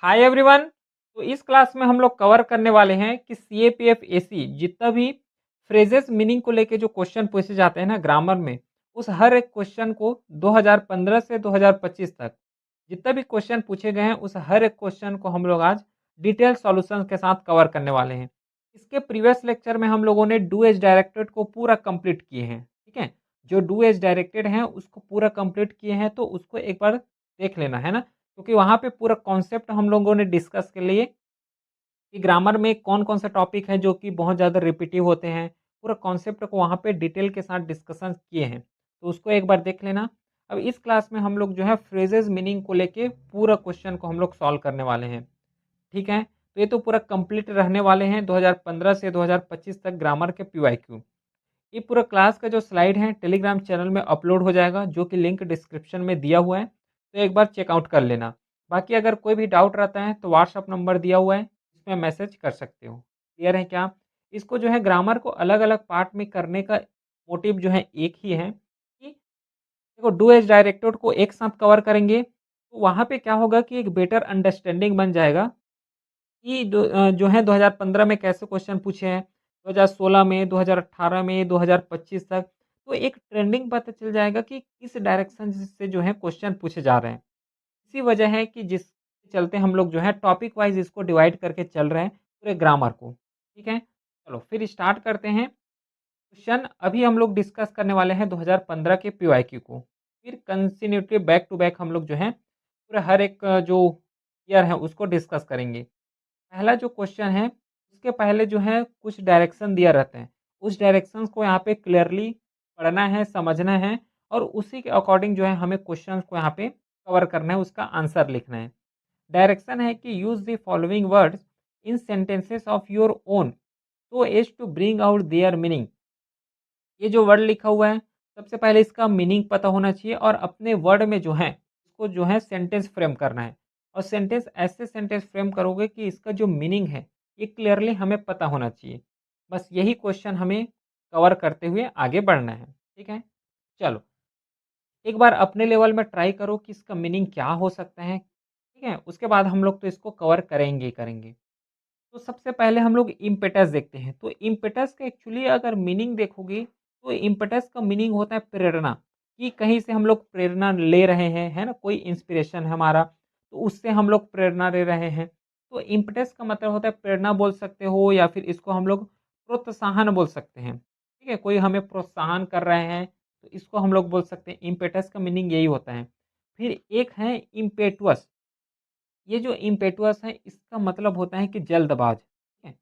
Hi everyone. तो इस class में हम लोग कवर करने वाले हैं कि सीएपीएफ एसी जितना भी फ्रेजेस मीनिंग को लेके जो क्वेश्चन पूछे जाते हैं ना ग्रामर में, उस हर एक क्वेश्चन को 2015 से 2025 तक जितना भी क्वेश्चन पूछे गए हैं उस हर एक क्वेश्चन को हम लोग आज डिटेल सॉल्यूशन के साथ कवर करने वाले हैं। इसके प्रीवियस लेक्चर में हम लोगों ने डू एज डायरेक्टेड को पूरा कंप्लीट किए हैं, ठीक है। जो डू एज डायरेक्टेड हैं उसको पूरा कंप्लीट किए हैं, तो उसको एक बार देख लेना है ना, क्योंकि वहाँ पे पूरा कॉन्सेप्ट हम लोगों ने डिस्कस कर लिए कि ग्रामर में कौन-कौन सा टॉपिक है जो कि बहुत ज़्यादा रिपीटिव होते हैं। पूरा कॉन्सेप्ट को वहाँ पे डिटेल के साथ डिस्कशन किए हैं, तो उसको एक बार देख लेना। अब इस क्लास में हम लोग जो है फ्रेजेज़ मीनिंग को लेके पूरा क्वेश्चन को हम लोग सॉल्व करने वाले हैं, ठीक है। तो ये तो पूरा कंप्लीट रहने वाले हैं 2015 से 2025 तक ग्रामर के पीवाईक्यू। ये पूरा क्लास का जो स्लाइड है टेलीग्राम चैनल में अपलोड हो जाएगा, जो कि लिंक डिस्क्रिप्शन में दिया हुआ है, तो एक बार चेकआउट कर लेना। बाकी अगर कोई भी डाउट रहता है तो व्हाट्सअप नंबर दिया हुआ है, इसमें मैसेज कर सकते हो। क्लियर है क्या? इसको जो है ग्रामर को अलग अलग पार्ट में करने का मोटिव जो है एक ही है कि देखो डू एज डायरेक्टेड को एक साथ कवर करेंगे तो वहाँ पे क्या होगा कि एक बेटर अंडरस्टैंडिंग बन जाएगा कि जो है 2015 में कैसे क्वेश्चन पूछे हैं, 2016 में, 2018 में, 2025 तक। तो एक ट्रेंडिंग पता चल जाएगा कि किस डायरेक्शन से जो है क्वेश्चन पूछे जा रहे हैं। इसी वजह है कि जिसके चलते हम लोग जो है टॉपिक वाइज़ इसको डिवाइड करके चल रहे हैं पूरे ग्रामर को, ठीक है? चलो फिर स्टार्ट करते हैं। क्वेश्चन अभी हम लोग डिस्कस करने वाले हैं 2015 के पीवाईक्यू को। फिर कंटिन्यूटी बैक टू बैक हम लोग जो है पूरा हर एक जो ईयर है उसको डिस्कस करेंगे। पहला जो क्वेश्चन है, उसके पहले जो है कुछ डायरेक्शन दिया रहता है। उस डायरेक्शंस को यहाँ पे क्लियरली पढ़ना है, समझना है और उसी के अकॉर्डिंग जो है हमें क्वेश्चंस को यहाँ पे कवर करना है, उसका आंसर लिखना है। डायरेक्शन है कि use the following words in sentences of your own so as to bring out their meaning. ये जो वर्ड लिखा हुआ है, सबसे पहले इसका मीनिंग पता होना चाहिए और अपने वर्ड में जो है, इसको जो है सेंटेंस फ्रेम करना है। और सेंटेंस ऐसे सेंटेंस फ्रेम करोगे कि इसका जो मीनिंग है, ये क्लियरली हमें पता होना चाहिए। बस यही क्वेश्चन हमें कवर करते हुए आगे बढ़ना है, ठीक है? चलो, एक बार अपने लेवल में ट्राई करो कि इसका मीनिंग क्या हो सकता है, ठीक है? उसके बाद हम लोग तो इसको कवर करेंगे ही करेंगे। तो सबसे पहले हम लोग इम्पेटस देखते हैं। तो इम्पेटस का एक्चुअली अगर मीनिंग देखोगे तो इम्पेटस का मीनिंग होता है प्रेरणा, कि कहीं से हम लोग प्रेरणा ले रहे हैं, है ना? कोई इंस्पिरेशन है हमारा, तो उससे हम लोग प्रेरणा ले रहे हैं। तो इम्पेटस का मतलब होता है प्रेरणा बोल सकते हो या फिर इसको हम लोग प्रोत्साहन बोल सकते हैं, ठीक है? कोई हमें प्रोत्साहन कर रहे हैं, तो इसको हम लोग बोल सकते हैं इम्पेटस का मीनिंग यही होता है। फिर एक है इम्पेटुअस। ये जो इम्पेटुअस है इसका मतलब होता है कि जल्दबाज, ठीक है?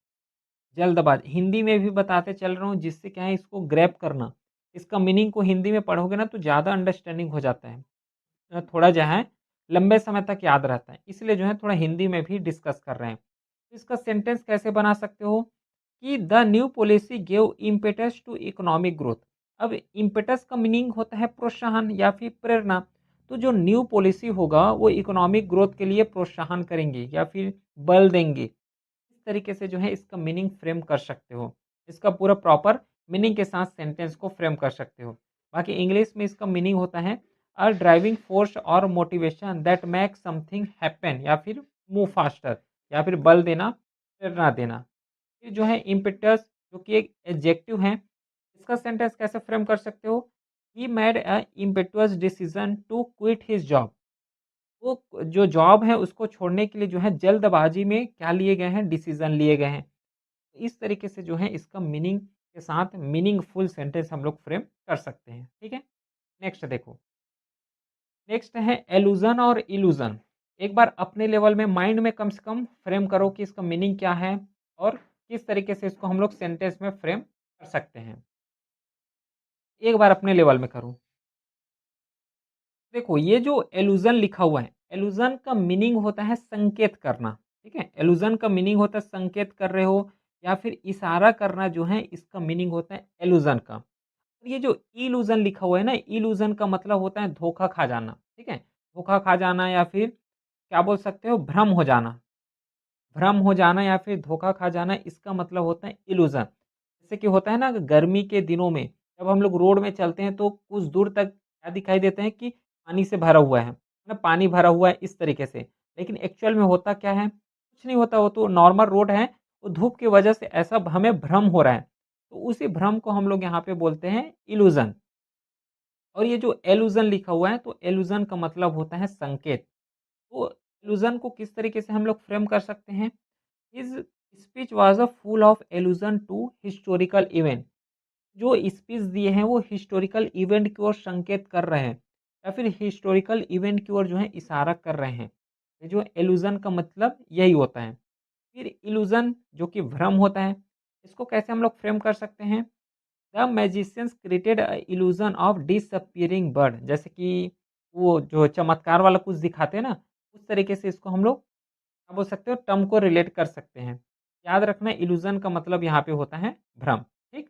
जल्दबाज हिंदी में भी बताते चल रहा हूँ, जिससे क्या है इसको ग्रैब करना। इसका मीनिंग को हिंदी में पढ़ोगे ना तो ज़्यादा अंडरस्टैंडिंग हो जाता है। थोड़ा जो है लंबे समय तक याद रहता है, इसलिए जो है थोड़ा हिंदी में भी डिस्कस कर रहे हैं। तो इसका सेंटेंस कैसे बना सकते हो कि the new policy give impetus to economic growth. अब इम्पेटस का मीनिंग होता है प्रोत्साहन या फिर प्रेरणा। तो जो न्यू पॉलिसी होगा वो इकोनॉमिक ग्रोथ के लिए प्रोत्साहन करेंगे या फिर बल देंगे। इस तरीके से जो है इसका मीनिंग फ्रेम कर सकते हो। इसका पूरा प्रॉपर मीनिंग के साथ सेंटेंस को फ्रेम कर सकते हो। बाकी इंग्लिश में इसका मीनिंग होता है अ ड्राइविंग फोर्स और motivation that make something happen या फिर मूव फास्टर, या फिर बल देना, प्रेरणा देना। ये जो है इम्पेटस जो कि एक एडजेक्टिव है, इसका सेंटेंस कैसे फ्रेम कर सकते हो? He made a impetuous decision to quit his job. वो जो जॉब है उसको छोड़ने के लिए जो है जल्दबाजी में क्या लिए गए हैं, डिसीजन लिए गए हैं। इस तरीके से जो है इसका मीनिंग के साथ मीनिंगफुल सेंटेंस हम लोग फ्रेम कर सकते हैं, ठीक है। नेक्स्ट देखो, नेक्स्ट है एलुजन और इल्यूजन। एक बार अपने लेवल में माइंड में कम से कम फ्रेम करो कि इसका मीनिंग क्या है और किस तरीके से इसको हम लोग सेंटेंस में फ्रेम कर सकते हैं। एक बार अपने लेवल में करो। देखो ये जो एलुजन लिखा हुआ है, एलुजन का मीनिंग होता है संकेत करना, ठीक है। एलुजन का मीनिंग होता है संकेत कर रहे हो या फिर इशारा करना, जो है इसका मीनिंग होता है एलुजन का। और ये जो इल्यूजन लिखा हुआ है ना, इल्यूजन का मतलब होता है धोखा खा जाना, ठीक है। धोखा खा जाना या फिर क्या बोल सकते हो, भ्रम हो जाना। भ्रम हो जाना या फिर धोखा खा जाना, इसका मतलब होता है इल्यूजन। जैसे कि होता है ना गर्मी के दिनों में जब हम लोग रोड में चलते हैं तो कुछ दूर तक क्या दिखाई देते हैं कि पानी से भरा हुआ है ना, पानी भरा हुआ है इस तरीके से। लेकिन एक्चुअल में होता क्या है? कुछ नहीं होता, वो तो नॉर्मल रोड है, वो धूप की वजह से ऐसा हमें भ्रम हो रहा है। तो उसी भ्रम को हम लोग यहाँ पे बोलते हैं इल्यूज़न। और ये जो इल्यूज़न लिखा हुआ है, तो इल्यूज़न का मतलब होता है संकेत। तो इल्यूज़न को किस तरीके से हम लोग फ्रेम कर सकते हैं? His speech was a full of allusion to historical event. जो स्पीच दिए हैं वो हिस्टोरिकल इवेंट की ओर संकेत कर रहे हैं या फिर हिस्टोरिकल इवेंट की ओर जो है इशारा कर रहे हैं। ये जो इल्यूज़न का मतलब यही होता है। फिर इल्यूज़न जो कि भ्रम होता है, इसको कैसे हम लोग फ्रेम कर सकते हैं? The magicians created a illusion of disappearing bird, जैसे कि वो जो चमत्कार वाला कुछ दिखाते हैं ना, उस तरीके से इसको हम लोग क्या बोल सकते हो, टर्म को रिलेट कर सकते हैं। याद रखना इल्यूज़न का मतलब यहाँ पे होता है भ्रम, ठीक?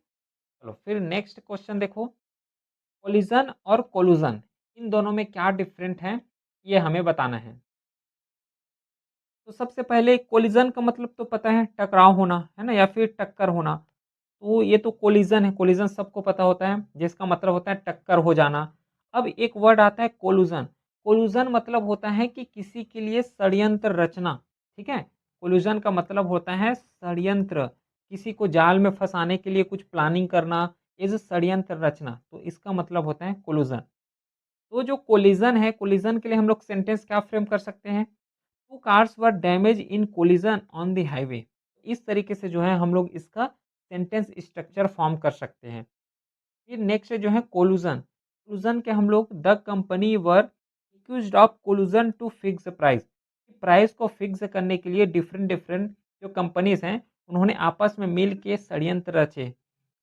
चलो फिर नेक्स्ट क्वेश्चन देखो, कोलिजन और कोलूजन इन दोनों में क्या डिफरेंट है, ये हमें बताना है। तो सबसे पहले कोलिजन का मतलब तो पता है, टकराव होना, है ना? या फिर टक्कर होना। तो ये तो कोलिजन है, कोलिजन सबको पता होता है, जिसका मतलब होता है टक्कर हो जाना। अब एक वर्ड आता है कोलूजन। कोलूजन मतलब होता है कि किसी के लिए षड्यंत्र रचना, ठीक है? कोलूजन का मतलब होता है षड्यंत्र, किसी को जाल में फंसाने के लिए कुछ प्लानिंग करना, ये जो षड्यंत्र रचना, तो इसका मतलब होता है कोलूजन। तो जो कोलिजन है, कोलिजन के लिए हम लोग सेंटेंस क्या फ्रेम कर सकते हैं? Two cars were damage in collision on the highway. इस तरीके से जो है हम लोग इसका सेंटेंस स्ट्रक्चर फॉर्म कर सकते हैं। फिर नेक्स्ट जो है कोलूजन। कोलूजन के हम लोग the company were accused of collusion to fix price. Price को फिक्स करने के लिए डिफरेंट डिफरेंट जो कंपनीज हैं, उन्होंने आपस में मिल के षड्यंत्र रचे।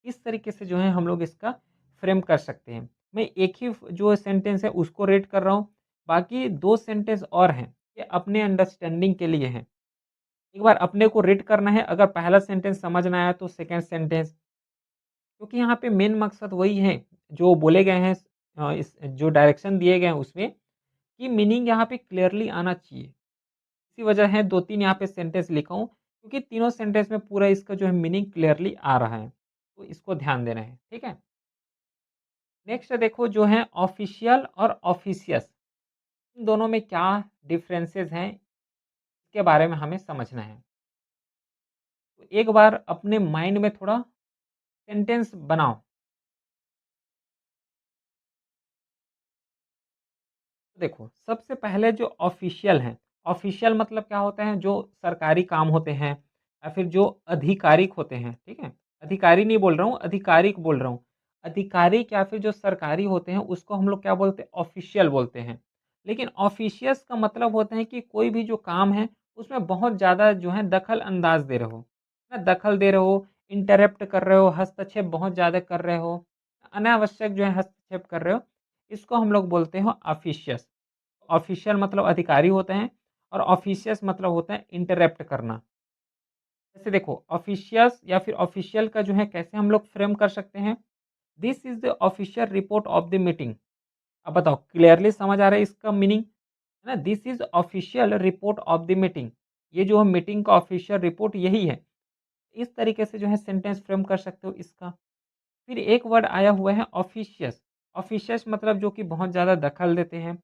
इस तरीके से जो है हम लोग इसका फ्रेम कर सकते हैं। मैं एक ही जो सेंटेंस है उसको रेट कर रहा हूँ, बाकी 2 सेंटेंस और हैं, ये अपने अंडरस्टैंडिंग के लिए हैं। एक बार अपने को रेट करना है, अगर पहला सेंटेंस समझ ना आया तो सेकंड सेंटेंस, क्योंकि यहाँ पे मेन मकसद वही है, जो बोले गए हैं इस जो डायरेक्शन दिए गए हैं उसमें, कि मीनिंग यहाँ पे क्लियरली आना चाहिए। इसी वजह है 2-3 यहाँ पे सेंटेंस लिखा हूँ, क्योंकि तीनों सेंटेंस में पूरा इसका जो है मीनिंग क्लियरली आ रहा है। तो इसको ध्यान देना है, ठीक है? नेक्स्ट देखो जो है ऑफिशियल और ऑफिशियस, इन दोनों में क्या डिफरेंसेस हैं, इसके बारे में हमें समझना है। तो एक बार अपने माइंड में थोड़ा सेंटेंस बनाओ। देखो, सबसे पहले जो ऑफिशियल हैं, ऑफिशियल मतलब क्या होता है, जो सरकारी काम होते हैं या फिर जो आधिकारिक होते हैं, ठीक है? अधिकारी नहीं बोल रहा हूँ, आधिकारिक बोल रहा हूँ। आधिकारिक या फिर जो सरकारी होते हैं, उसको हम लोग क्या बोलते हैं? ऑफिशियल बोलते हैं। लेकिन ऑफिशियस का मतलब होता है कि कोई भी जो काम है, उसमें बहुत ज़्यादा जो है दखल अंदाज़ दे रहे हो, है ना? दखल दे रहे हो, इंटरप्ट कर रहे हो, हस्तक्षेप बहुत ज़्यादा कर रहे हो, अनावश्यक जो है हस्तक्षेप कर रहे हो, इसको हम लोग बोलते हैं ऑफिशियस। ऑफिशियल मतलब अधिकारी होते हैं और ऑफिशियस मतलब होता है इंटरप्ट करना। जैसे देखो, ऑफिशियस या फिर ऑफिशियल का जो है कैसे हम लोग फ्रेम कर सकते हैं? This is the official report of the meeting. अब बताओ, क्लियरली समझ आ रहा है इसका मीनिंग, है ना? This is official report of the meeting. ये जो मीटिंग का ऑफिशियल रिपोर्ट यही है। इस तरीके से जो है सेंटेंस फ्रेम कर सकते हो इसका। फिर एक वर्ड आया हुआ है ऑफिशियस। ऑफिशियस मतलब जो कि बहुत ज़्यादा दखल देते हैं।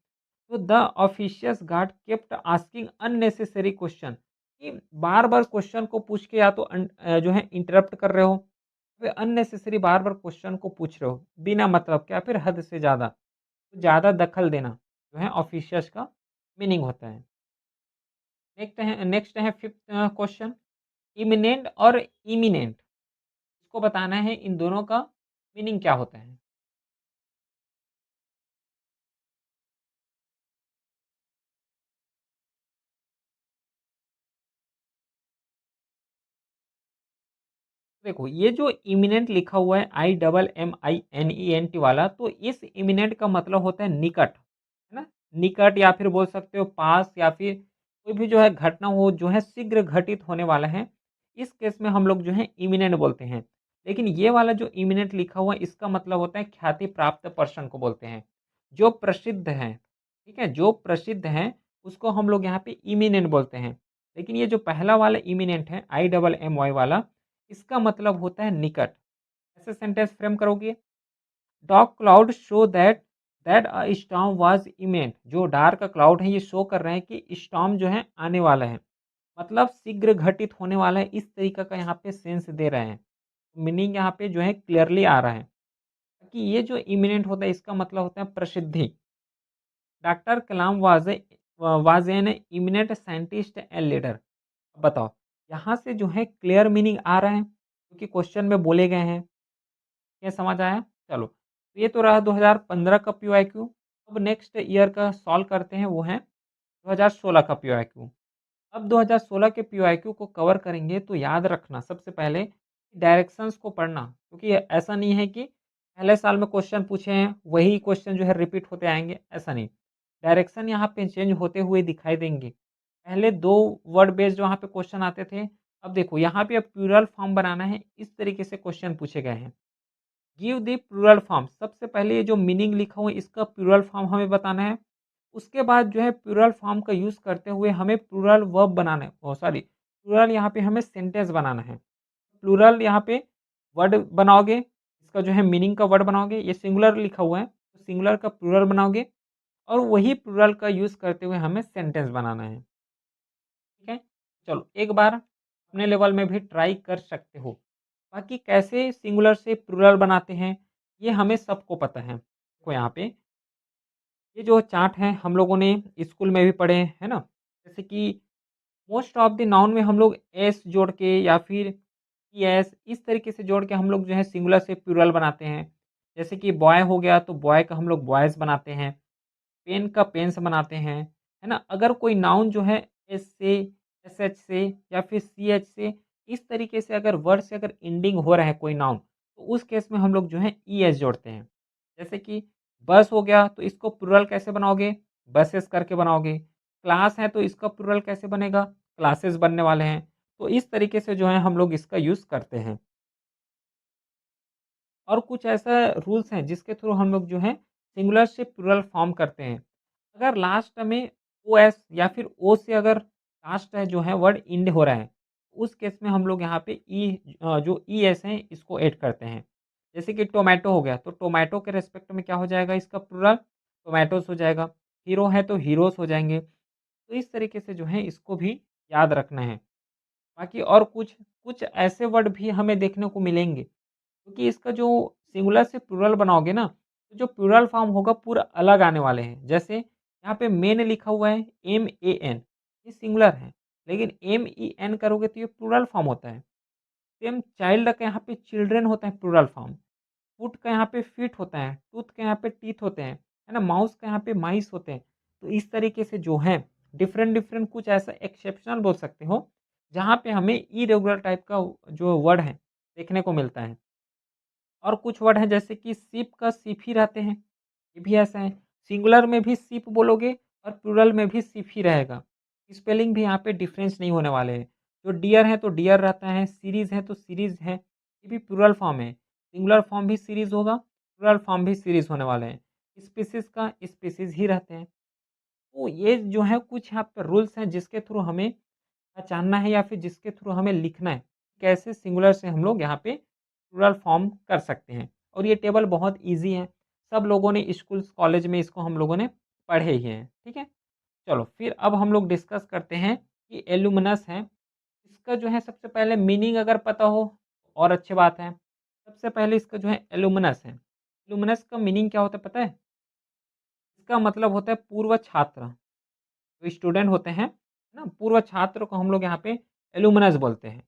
तो the officious guard kept asking unnecessary question, कि बार-बार क्वेश्चन को पूछ के या तो जो है इंटरप्ट कर रहे हो, फिर अननेसेसरी बार-बार क्वेश्चन को पूछ रहे हो, बिना मतलब के या फिर हद से ज़्यादा। तो ज़्यादा दखल देना जो है ऑफिशियस का मीनिंग होता है। नेक्स्ट है फिफ्थ क्वेश्चन, इमिनेंट और इमिनेंट, इसको बताना है इन दोनों का मीनिंग क्या होता है? देखो, ये जो इमिनेंट लिखा हुआ है IMMINENT वाला, तो इस इमिनेंट का मतलब होता है निकट, है ना? निकट या फिर बोल सकते हो पास, या फिर कोई भी जो है घटना हो जो है शीघ्र घटित होने वाला है, इस केस में हम लोग जो है इमिनेंट बोलते हैं। लेकिन ये वाला जो इमिनेंट लिखा हुआ है, इसका मतलब होता है ख्याति प्राप्त पर्सन को बोलते हैं, जो प्रसिद्ध हैं, ठीक है? जो प्रसिद्ध हैं उसको हम लोग यहाँ पे इमिनेंट बोलते हैं। लेकिन ये जो पहला वाला इमिनेंट है IMMY वाला, इसका मतलब होता है निकट। ऐसे सेंटेंस फ्रेम करोगे, dark cloud show that that a storm was imminent, जो डार्क क्लाउड है ये शो कर रहे हैं कि स्टॉर्म जो है आने वाला है, मतलब शीघ्र घटित होने वाला है, इस तरीके का यहाँ पे सेंस दे रहे हैं। मीनिंग यहाँ पे जो है क्लियरली आ रहा है कि ये जो इमिनेंट होता है इसका मतलब होता है प्रसिद्धि। Doctor Kalam was an eminent scientist and leader. बताओ, यहाँ से जो है क्लियर मीनिंग आ रहा है क्योंकि क्वेश्चन में बोले गए हैं। क्या समझ आया? चलो, तो ये तो रहा 2015 का पीवाईक्यू। अब नेक्स्ट ईयर का सॉल्व करते हैं, वो है 2016 का पीवाईक्यू। अब 2016 के पीवाईक्यू को कवर करेंगे तो याद रखना सबसे पहले डायरेक्शंस को पढ़ना, क्योंकि ऐसा नहीं है कि पहले साल में क्वेश्चन पूछे हैं वही क्वेश्चन जो है रिपीट होते आएंगे, ऐसा नहीं। डायरेक्शन यहाँ पे चेंज होते हुए दिखाई देंगे। पहले 2 वर्ड बेस्ड वहाँ पे क्वेश्चन आते थे। अब देखो यहाँ पे अब प्लूरल फॉर्म बनाना है, इस तरीके से क्वेश्चन पूछे गए हैं। गिव द प्लूरल फॉर्म, सबसे पहले ये जो मीनिंग लिखा हुआ है इसका प्लूरल फॉर्म हमें बताना है। उसके बाद जो है प्लूरल फॉर्म का यूज़ करते हुए हमें प्लूरल वर्ब बनाना है, सॉरी, प्लूरल यहाँ पे हमें सेंटेंस बनाना है। प्लूरल यहाँ पे वर्ड बनाओगे, इसका जो है मीनिंग का वर्ड बनाओगे, ये सिंगुलर लिखा हुआ है तो सिंगुलर का प्लूरल बनाओगे और वही प्लूरल का यूज़ करते हुए हमें सेंटेंस बनाना है। ठीक है? चलो एक बार अपने लेवल में भी ट्राई कर सकते हो। बाकी कैसे सिंगुलर से प्लूरल बनाते हैं, ये हमें सबको पता है। देखो यहाँ पे ये जो चार्ट है हम लोगों ने स्कूल में भी पढ़े हैं, है ना? जैसे कि मोस्ट ऑफ द नाउन में हम लोग एस जोड़ के या फिर एस इस तरीके से जोड़ के हम लोग जो है सिंगुलर से प्लूरल बनाते हैं। जैसे कि बॉय हो गया तो बॉय का हम लोग बॉयज़ बनाते हैं, पेन का पेन्स बनाते हैं, है ना? अगर कोई नाउन जो है एस से, एसएच से या फिर सीएच से इस तरीके से अगर वर्ड से अगर एंडिंग हो रहा है कोई नाउन, तो उस केस में हम लोग जो है ईएस जोड़ते हैं। जैसे कि बस हो गया तो इसको प्लूरल कैसे बनाओगे? बसेस करके बनाओगे। क्लास है तो इसका प्लूरल कैसे बनेगा? क्लासेस बनने वाले हैं। तो इस तरीके से जो है हम लोग इसका यूज़ करते हैं। और कुछ ऐसा रूल्स हैं जिसके थ्रू हम लोग जो है सिंगुलर से प्लूरल फॉर्म करते हैं। अगर लास्ट में ओएस या फिर ओ से अगर लास्ट है जो है वर्ड इंड हो रहा है, उस केस में हम लोग यहाँ पे जो ईएस है इसको ऐड करते हैं। जैसे कि टोमेटो हो गया तो टोमेटो के रिस्पेक्ट में क्या हो जाएगा इसका प्लूरल? टोमेटोस हो जाएगा। हीरो है तो हीरोज़ हो जाएँगे। तो इस तरीके से जो है इसको भी याद रखना है। बाकी और कुछ कुछ ऐसे वर्ड भी हमें देखने को मिलेंगे, क्योंकि इसका जो सिंगुलर से प्लूरल बनाओगे ना, तो जो प्लूरल फॉर्म होगा पूरा अलग आने वाले हैं। जैसे यहाँ पे मेन लिखा हुआ है एम-ए-एन, ये सिंगुलर है, लेकिन एम-ई-एन करोगे तो ये प्लूरल फॉर्म होता है। सेम चाइल्ड का यहाँ पे चिल्ड्रन होता है प्लूरल फॉर्म, फुट का यहाँ पे फीट होता है, टूथ का यहाँ पे टीथ होते हैं, है ना? माउस का यहाँ पे माइस होते हैं। तो इस तरीके से जो है डिफरेंट कुछ ऐसा एक्सेप्शनल बोल सकते हो, जहाँ पे हमें इरेगुलर टाइप का जो वर्ड है देखने को मिलता है। और कुछ वर्ड हैं जैसे कि शिप का शिप ही रहते हैं, ये भी ऐसा है। सिंगुलर में भी शिप बोलोगे और प्लूरल में भी शिप ही रहेगा। स्पेलिंग भी यहाँ पे डिफरेंस नहीं होने वाले हैं। जो डियर है तो डियर रहता है, सीरीज़ है तो सीरीज़ है, ये भी प्लूरल फॉर्म है। सिंगुलर फॉर्म भी सीरीज़ होगा, प्लूरल फॉर्म भी सीरीज़ होने वाले हैं। स्पीशीज़ का स्पीशीज़ ही रहते हैं। तो ये जो है कुछ यहाँ पे रूल्स हैं जिसके थ्रू हमें पहचानना है या फिर जिसके थ्रू हमें लिखना है, कैसे सिंगुलर से हम लोग यहाँ पे प्लूरल फॉर्म कर सकते हैं। और ये टेबल बहुत ईज़ी है, सब लोगों ने स्कूल्स, कॉलेज में इसको हम लोगों ने पढ़े ही हैं, ठीक है? चलो फिर अब हम लोग डिस्कस करते हैं कि एल्यूमिनस है, इसका जो है सबसे पहले मीनिंग अगर पता हो और अच्छी बात है। सबसे पहले इसका जो है एल्यूमिनस है, एल्यूमिनस का मीनिंग क्या होता है पता है? इसका मतलब होता है पूर्व छात्र, जो स्टूडेंट होते हैं, है ना? पूर्व छात्र को हम लोग यहाँ पे एल्यूमिनस बोलते हैं।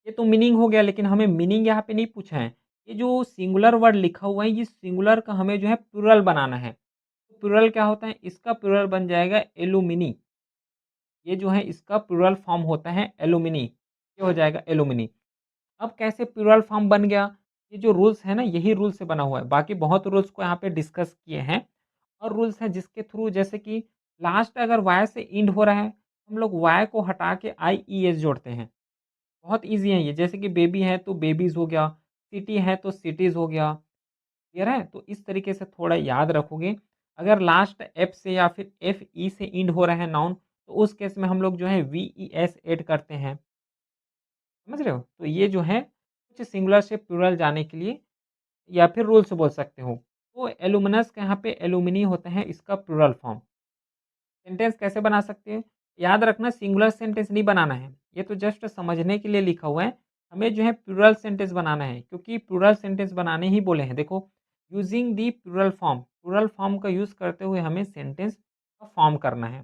ये तो मीनिंग हो गया, लेकिन हमें मीनिंग यहाँ पे नहीं पूछा है। ये जो सिंगुलर वर्ड लिखा हुआ है, ये सिंगुलर का हमें जो है प्लूरल बनाना है। तो प्लूरल क्या होता है? इसका प्लूरल बन जाएगा एलुमिनी। ये जो है इसका प्लूरल फॉर्म होता है एलुमिनी, ये हो जाएगा एलुमिनी। अब कैसे प्लूरल फॉर्म बन गया? ये जो रूल्स है ना, यही रूल से बना हुआ है। बाकी बहुत रूल्स को यहाँ पे डिस्कस किए हैं और रूल्स हैं जिसके थ्रू, जैसे कि लास्ट अगर वाई से एंड हो रहा है, हम लोग वाई को हटा के IES जोड़ते हैं। बहुत ईज़ी है ये, जैसे कि बेबी है तो बेबीज़ हो गया, सिटी है तो सिटीज़ हो गया, क्लियर है? तो इस तरीके से थोड़ा याद रखोगे। अगर लास्ट एफ से या फिर FE से एंड हो रहा है नाउन, तो उस केस में हम लोग जो है VES ऐड करते हैं, समझ रहे हो? तो ये जो है कुछ सिंगुलर से प्लूरल जाने के लिए या फिर रूल्स बोल सकते हो। तो एल्यूमिनस का यहाँ पे एल्यूमिनी होता है इसका प्लूरल फॉर्म। सेंटेंस कैसे बना सकते हैं? याद रखना सिंगुलर सेंटेंस नहीं बनाना है, ये तो जस्ट समझने के लिए लिखा हुआ है। हमें जो है प्लूरल सेंटेंस बनाना है, क्योंकि प्लूरल सेंटेंस बनाने ही बोले हैं। देखो, यूजिंग दी प्लूरल फॉर्म का यूज़ करते हुए हमें सेंटेंस का फॉर्म करना है।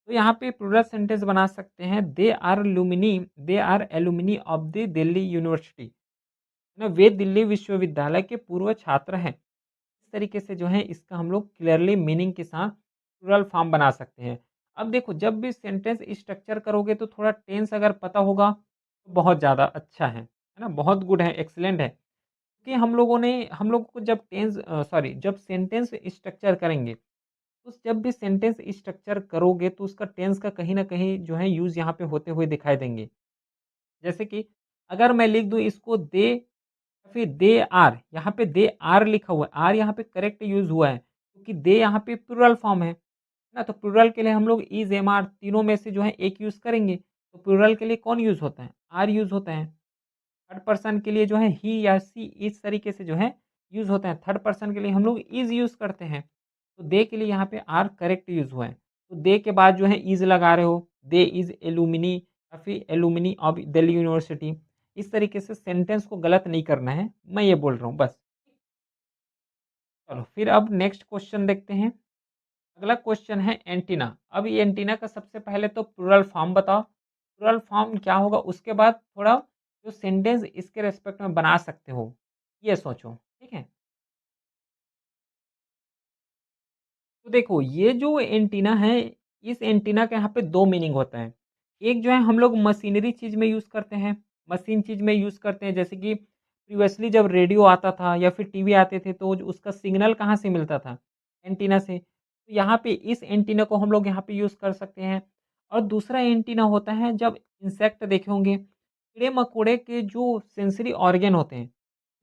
तो यहाँ पे प्लूरल सेंटेंस बना सकते हैं, they are alumni of the Delhi university. ना, वे दिल्ली विश्वविद्यालय के पूर्व छात्र हैं। इस तरीके से जो है इसका हम लोग क्लियरली मीनिंग के साथ प्लूरल फॉर्म बना सकते हैं। अब देखो, जब भी सेंटेंस स्ट्रक्चर करोगे तो थोड़ा टेंस अगर पता होगा तो बहुत ज़्यादा अच्छा है ना? बहुत गुड है, एक्सीलेंट है। कि हम लोगों को जब जब सेंटेंस स्ट्रक्चर करेंगे, तो जब भी सेंटेंस स्ट्रक्चर करोगे तो उसका टेंस का कहीं न कहीं जो है यूज़ यहाँ पे होते हुए दिखाई देंगे। जैसे कि अगर मैं लिख दूँ इसको दे, या फिर दे आर, यहाँ पे दे आर लिखा हुआ है, आर यहाँ पे करेक्ट यूज़ हुआ है, क्योंकि दे यहाँ पे प्लूरल फॉर्म है ना? तो प्लूरल के लिए हम लोग इज़, एम, आर तीनों में से जो है एक यूज़ करेंगे। तो प्लूरल के लिए कौन यूज़ होता है? आर यूज़ होता है। थर्ड पर्सन के लिए जो है ही या सी, इस तरीके से जो है यूज़ होता है। थर्ड पर्सन के लिए हम लोग इज़ यूज़ करते हैं। तो दे के लिए यहाँ पे आर करेक्ट यूज़ हुआ है। तो दे के बाद जो है इज़ लगा रहे हो, दे इज़ एलुमिनी या फिर एलुमिनी ऑफ दिल्ली यूनिवर्सिटी। इस तरीके से सेंटेंस को गलत नहीं करना है, मैं ये बोल रहा हूँ बस। चलो फिर अब नेक्स्ट क्वेश्चन देखते हैं। अगला क्वेश्चन है एंटीना। अब ये एंटीना का सबसे पहले तो प्लूरल फॉर्म बताओ। प्लूरल फॉर्म क्या होगा, उसके बाद थोड़ा जो सेंटेंस इसके रिस्पेक्ट में बना सकते हो, ये सोचो, ठीक है? तो देखो, ये जो एंटीना है, इस एंटीना का यहाँ पे 2 मीनिंग होता है। एक जो है हम लोग मशीनरी चीज़ में यूज़ करते हैं, मशीन चीज़ में यूज़ करते हैं, जैसे कि प्रीवियसली जब रेडियो आता था या फिर टीवी आते थे तो उसका सिग्नल कहाँ से मिलता था? एंटीना से। तो यहाँ पे इस एंटीना को हम लोग यहाँ पे यूज़ कर सकते हैं। और दूसरा एंटीना होता है जब इंसेक्ट देखे होंगे, कीड़े-मकोड़े के जो सेंसरी ऑर्गन होते हैं,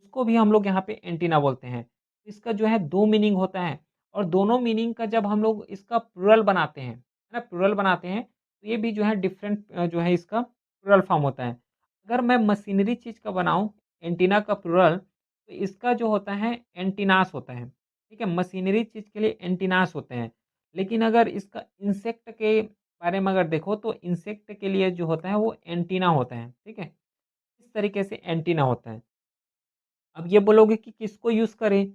उसको भी हम लोग यहाँ पे एंटीना बोलते हैं। इसका जो है 2 मीनिंग होता है। और दोनों मीनिंग का जब हम लोग इसका प्लूरल बनाते हैं, है ना? प्लूरल बनाते हैं, तो ये भी जो है डिफरेंट जो है इसका प्लूरल फॉर्म होता है। अगर मैं मशीनरी चीज़ का बनाऊँ एंटीना का प्लूरल, तो इसका जो होता है एंटीनास होता है, ठीक है? मशीनरी चीज़ के लिए एंटीनास होते हैं। लेकिन अगर इसका इंसेक्ट के बारे में अगर देखो तो इंसेक्ट के लिए जो होता है वो एंटीना होता है, ठीक है? इस तरीके से एंटीना होता है। अब ये बोलोगे कि किसको यूज़ करें?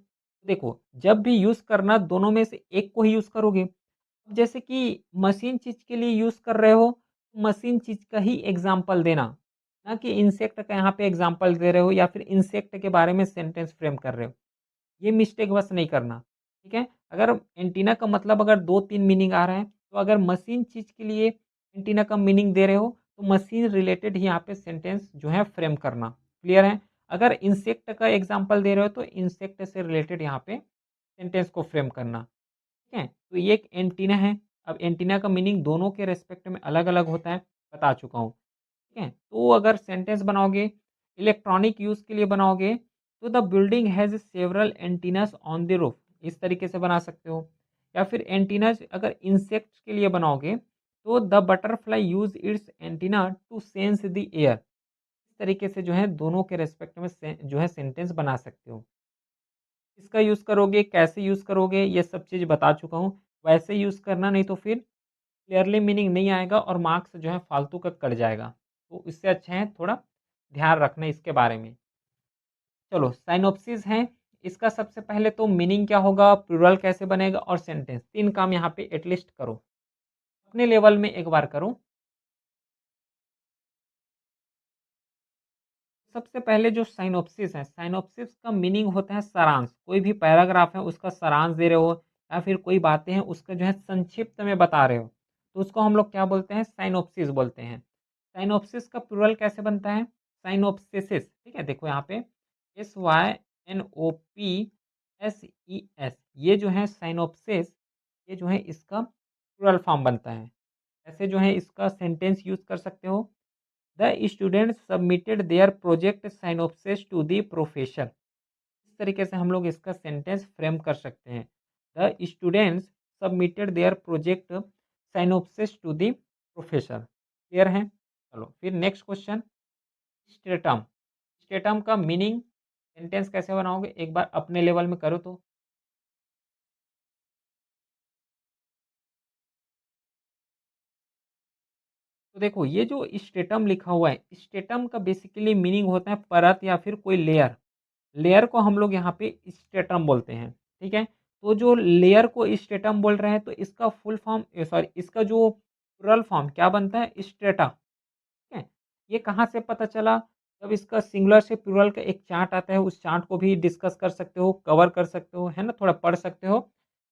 देखो, जब भी यूज़ करना दोनों में से एक को ही यूज़ करोगे। अब जैसे कि मशीन चीज़ के लिए यूज़ कर रहे हो, मशीन चीज़ का ही एग्ज़ाम्पल देना, ना कि इंसेक्ट का यहाँ पे एग्ज़ाम्पल दे रहे हो या फिर इंसेक्ट के बारे में सेंटेंस फ्रेम कर रहे हो। ये मिस्टेक बस नहीं करना, ठीक है? अगर एंटीना का मतलब अगर 2-3 मीनिंग आ रहा है, तो अगर मशीन चीज़ के लिए एंटीना का मीनिंग दे रहे हो, तो मशीन रिलेटेड ही यहाँ पे सेंटेंस जो है फ्रेम करना। क्लियर है? अगर इंसेक्ट का एग्ज़ाम्पल दे रहे हो, तो इंसेक्ट से रिलेटेड यहाँ पे सेंटेंस को फ्रेम करना, ठीक है? तो ये एक एंटीना है। अब एंटीना का मीनिंग दोनों के रिस्पेक्ट में अलग-अलग होता है, बता चुका हूँ। ठीक है? तो अगर सेंटेंस बनाओगे, इलेक्ट्रॉनिक यूज़ के लिए बनाओगे, तो the building has several antennas on the roof, इस तरीके से बना सकते हो। या फिर एंटीनास अगर इंसेक्ट्स के लिए बनाओगे, तो the butterfly use its antenna to sense the air. इस तरीके से जो है दोनों के रिस्पेक्ट में जो है सेंटेंस बना सकते हो। किसका यूज़ करोगे, कैसे यूज़ करोगे, ये सब चीज़ बता चुका हूँ। वैसे यूज़ करना, नहीं तो फिर क्लियरली मीनिंग नहीं आएगा और मार्क्स जो है फालतू का कट जाएगा। तो इससे अच्छा है थोड़ा ध्यान रखना इसके बारे में। चलो साइनॉप्सिस है, इसका सबसे पहले तो मीनिंग क्या होगा, प्लूरल कैसे बनेगा और सेंटेंस, 3 काम यहाँ पे एटलीस्ट करो। अपने लेवल में एक बार करो। सबसे पहले जो साइनॉप्सिस है, साइनॉप्सिस का मीनिंग होता है सारांश। कोई भी पैराग्राफ है उसका सारांश दे रहे हो, या फिर कोई बातें हैं उसका जो है संक्षिप्त में बता रहे हो, तो उसको हम लोग क्या बोलते हैं, साइनॉप्सिस बोलते हैं। साइनॉप्सिस का प्लूरल कैसे बनता है, साइनॉप्सिस, ठीक है? देखो यहाँ पे SYNOPSES, ये जो है साइनॉप्सिस, ये जो है इसका प्लूरल फॉर्म बनता है। ऐसे जो है इसका सेंटेंस यूज़ कर सकते हो। The students submitted their project synopsis to the professor. इस तरीके से हम लोग इसका सेंटेंस फ्रेम कर सकते हैं। The students submitted their project synopsis to the professor. Clear है? चलो फिर नेक्स्ट क्वेश्चन, स्टेटम। स्टेटम का मीनिंग, सेंटेंस कैसे बनाओगे, एक बार अपने लेवल में करो तो। तो देखो ये जो स्टेटम लिखा हुआ है, स्टेटम का बेसिकली मीनिंग होता है परत या फिर कोई लेयर। लेयर को हम लोग यहाँ पे स्ट्रेटम बोलते हैं, ठीक है? तो जो लेयर को स्ट्रेटम बोल रहे हैं तो इसका फुल फॉर्म सॉरी इसका जो प्लुरल फॉर्म क्या बनता है? स्ट्रेटा, ठीक है? ये कहाँ से पता चला? जब इसका सिंगुलर से प्लुरल का एक चार्ट आता है, उस चार्ट को भी डिस्कस कर सकते हो, कवर कर सकते हो, है ना? थोड़ा पढ़ सकते हो।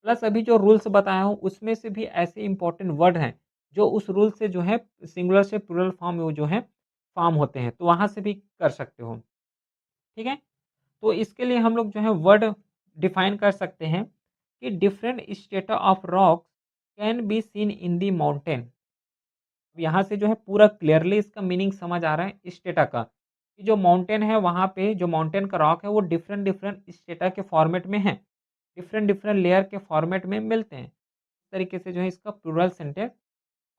प्लस अभी जो रूल्स बताया हूँ, उसमें से भी ऐसे इंपॉर्टेंट वर्ड हैं, जो उस रूल से जो है सिंगुलर से प्लुरल फॉर्म में वो जो है फॉर्म होते हैं, तो वहाँ से भी कर सकते हो, ठीक है? तो इसके लिए हम लोग जो है वर्ड डिफाइन कर सकते हैं कि different strata of rocks can be seen in the mountain. यहाँ से जो है पूरा क्लियरली इसका मीनिंग समझ आ रहा है स्टेटा का, कि जो माउंटेन है वहाँ पे जो माउंटेन का रॉक है वो डिफरेंट डिफरेंट स्टेटा के फॉर्मेट में है, डिफरेंट डिफरेंट लेयर के फॉर्मेट में मिलते हैं। इस तरीके से जो है इसका प्लूरल सेंटेंस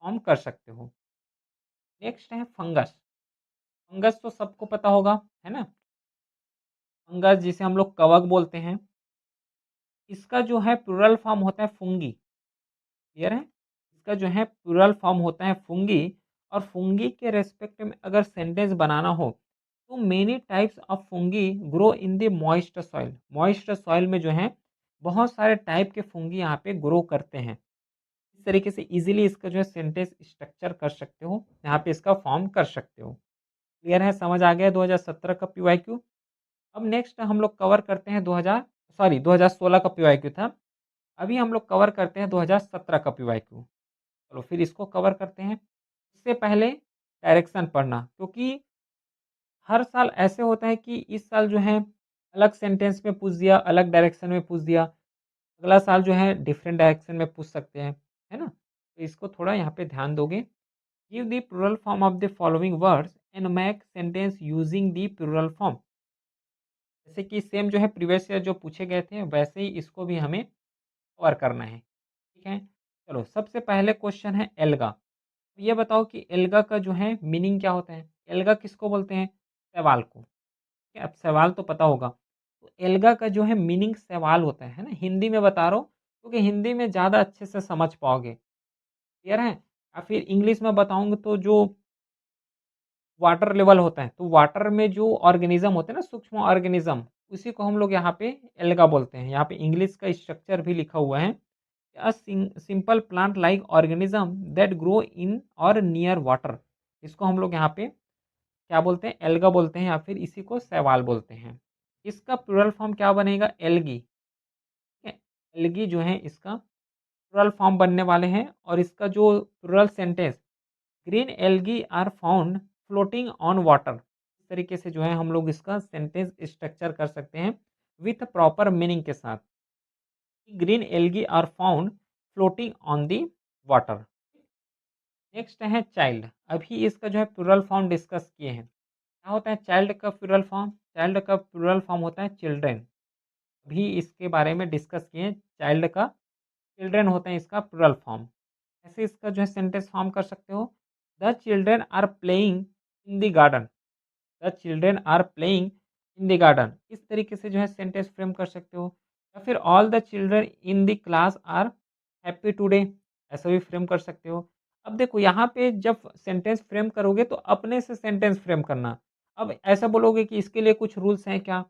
फॉर्म कर सकते हो। नेक्स्ट है फंगस। फंगस तो सबको पता होगा, है ना? फंगस जिसे हम लोग कवक बोलते हैं, इसका जो है प्लूरल फॉर्म होता है फुंगी। क्लियर है? इसका जो है प्लूरल फॉर्म होता है फुंगी। और फुंगी के रेस्पेक्ट में अगर सेंटेंस बनाना हो तो many types of फुंगी grow in the moist soil. Moist soil में जो है बहुत सारे टाइप के फुंगी यहाँ पे ग्रो करते हैं। इस तरीके से इजीली इसका जो है सेंटेंस स्ट्रक्चर कर सकते हो, यहाँ पे इसका फॉर्म कर सकते हो। क्लियर है? समझ आ गया 2017 का पीवाईक्यू। अब नेक्स्ट हम लोग कवर करते हैं 2016 का पीवाईक्यू था। अभी हम लोग कवर करते हैं 2017 का पीवाईक्यू। चलो फिर इसको कवर करते हैं। इससे पहले डायरेक्शन पढ़ना, क्योंकि हर साल ऐसे होता है कि इस साल जो है अलग सेंटेंस में पूछ दिया, अलग डायरेक्शन में पूछ दिया, अगला साल जो है डिफरेंट डायरेक्शन में पूछ सकते हैं, है ना? तो इसको थोड़ा यहाँ पे ध्यान दोगे। Give the plural form of the following words and make sentence using the plural form. जैसे कि सेम जो है प्रीवियस ईयर जो पूछे गए थे वैसे ही इसको भी हमें कवर करना है, ठीक है? चलो सबसे पहले क्वेश्चन है एल्गा। ये बताओ कि एल्गा का जो है मीनिंग क्या होता है? एल्गा किसको बोलते हैं? शैवाल को। ठीक है, अब शैवाल तो पता होगा। तो एल्गा का जो है मीनिंग शैवाल होता है ना? हिंदी में बता रहा हूँ क्योंकि हिंदी में ज़्यादा अच्छे से समझ पाओगे। क्लियर है? या फिर इंग्लिश में बताऊँगा तो जो वाटर लेवल होता है, तो वाटर में जो ऑर्गेनिज़्म होते हैं ना, सूक्ष्म ऑर्गेनिज़्म, उसी को हम लोग यहाँ पे एल्गा बोलते हैं। यहाँ पे इंग्लिश का स्ट्रक्चर भी लिखा हुआ है। A simple plant like organism that grow in और नियर वाटर। इसको हम लोग यहाँ पे क्या बोलते हैं? एल्गा बोलते हैं या फिर इसी को शैवाल बोलते हैं। इसका प्लूरल फॉर्म क्या बनेगा? एल्गी। ठीक है? एल्गी जो है इसका प्लूरल फॉर्म बनने वाले हैं। और इसका जो plural sentence, green algae are found floating on water, इस तरीके से जो है हम लोग इसका सेंटेंस स्ट्रक्चर कर सकते हैं विथ प्रॉपर मीनिंग के साथ। Green algae are found floating on the water. Next है चाइल्ड। अभी इसका जो है प्लूरल फॉर्म डिस्कस किए हैं। क्या होता है चाइल्ड का प्लूरल फॉर्म? चाइल्ड का प्लूरल फॉर्म होता है चिल्ड्रेन। अभी इसके बारे में डिस्कस किए हैं। चाइल्ड का चिल्ड्रेन होता है इसका प्लूरल फॉर्म। ऐसे इसका जो है सेंटेंस फॉर्म कर सकते हो। The children are playing in the garden. The children are playing in the garden, इस तरीके से जो है सेंटेंस फ्रेम कर सकते हो। या फिर all the children in the class are happy today, ऐसा भी फ्रेम कर सकते हो। अब देखो यहाँ पे जब सेंटेंस फ्रेम करोगे तो अपने से सेंटेंस फ्रेम करना। अब ऐसा बोलोगे कि इसके लिए कुछ रूल्स हैं क्या?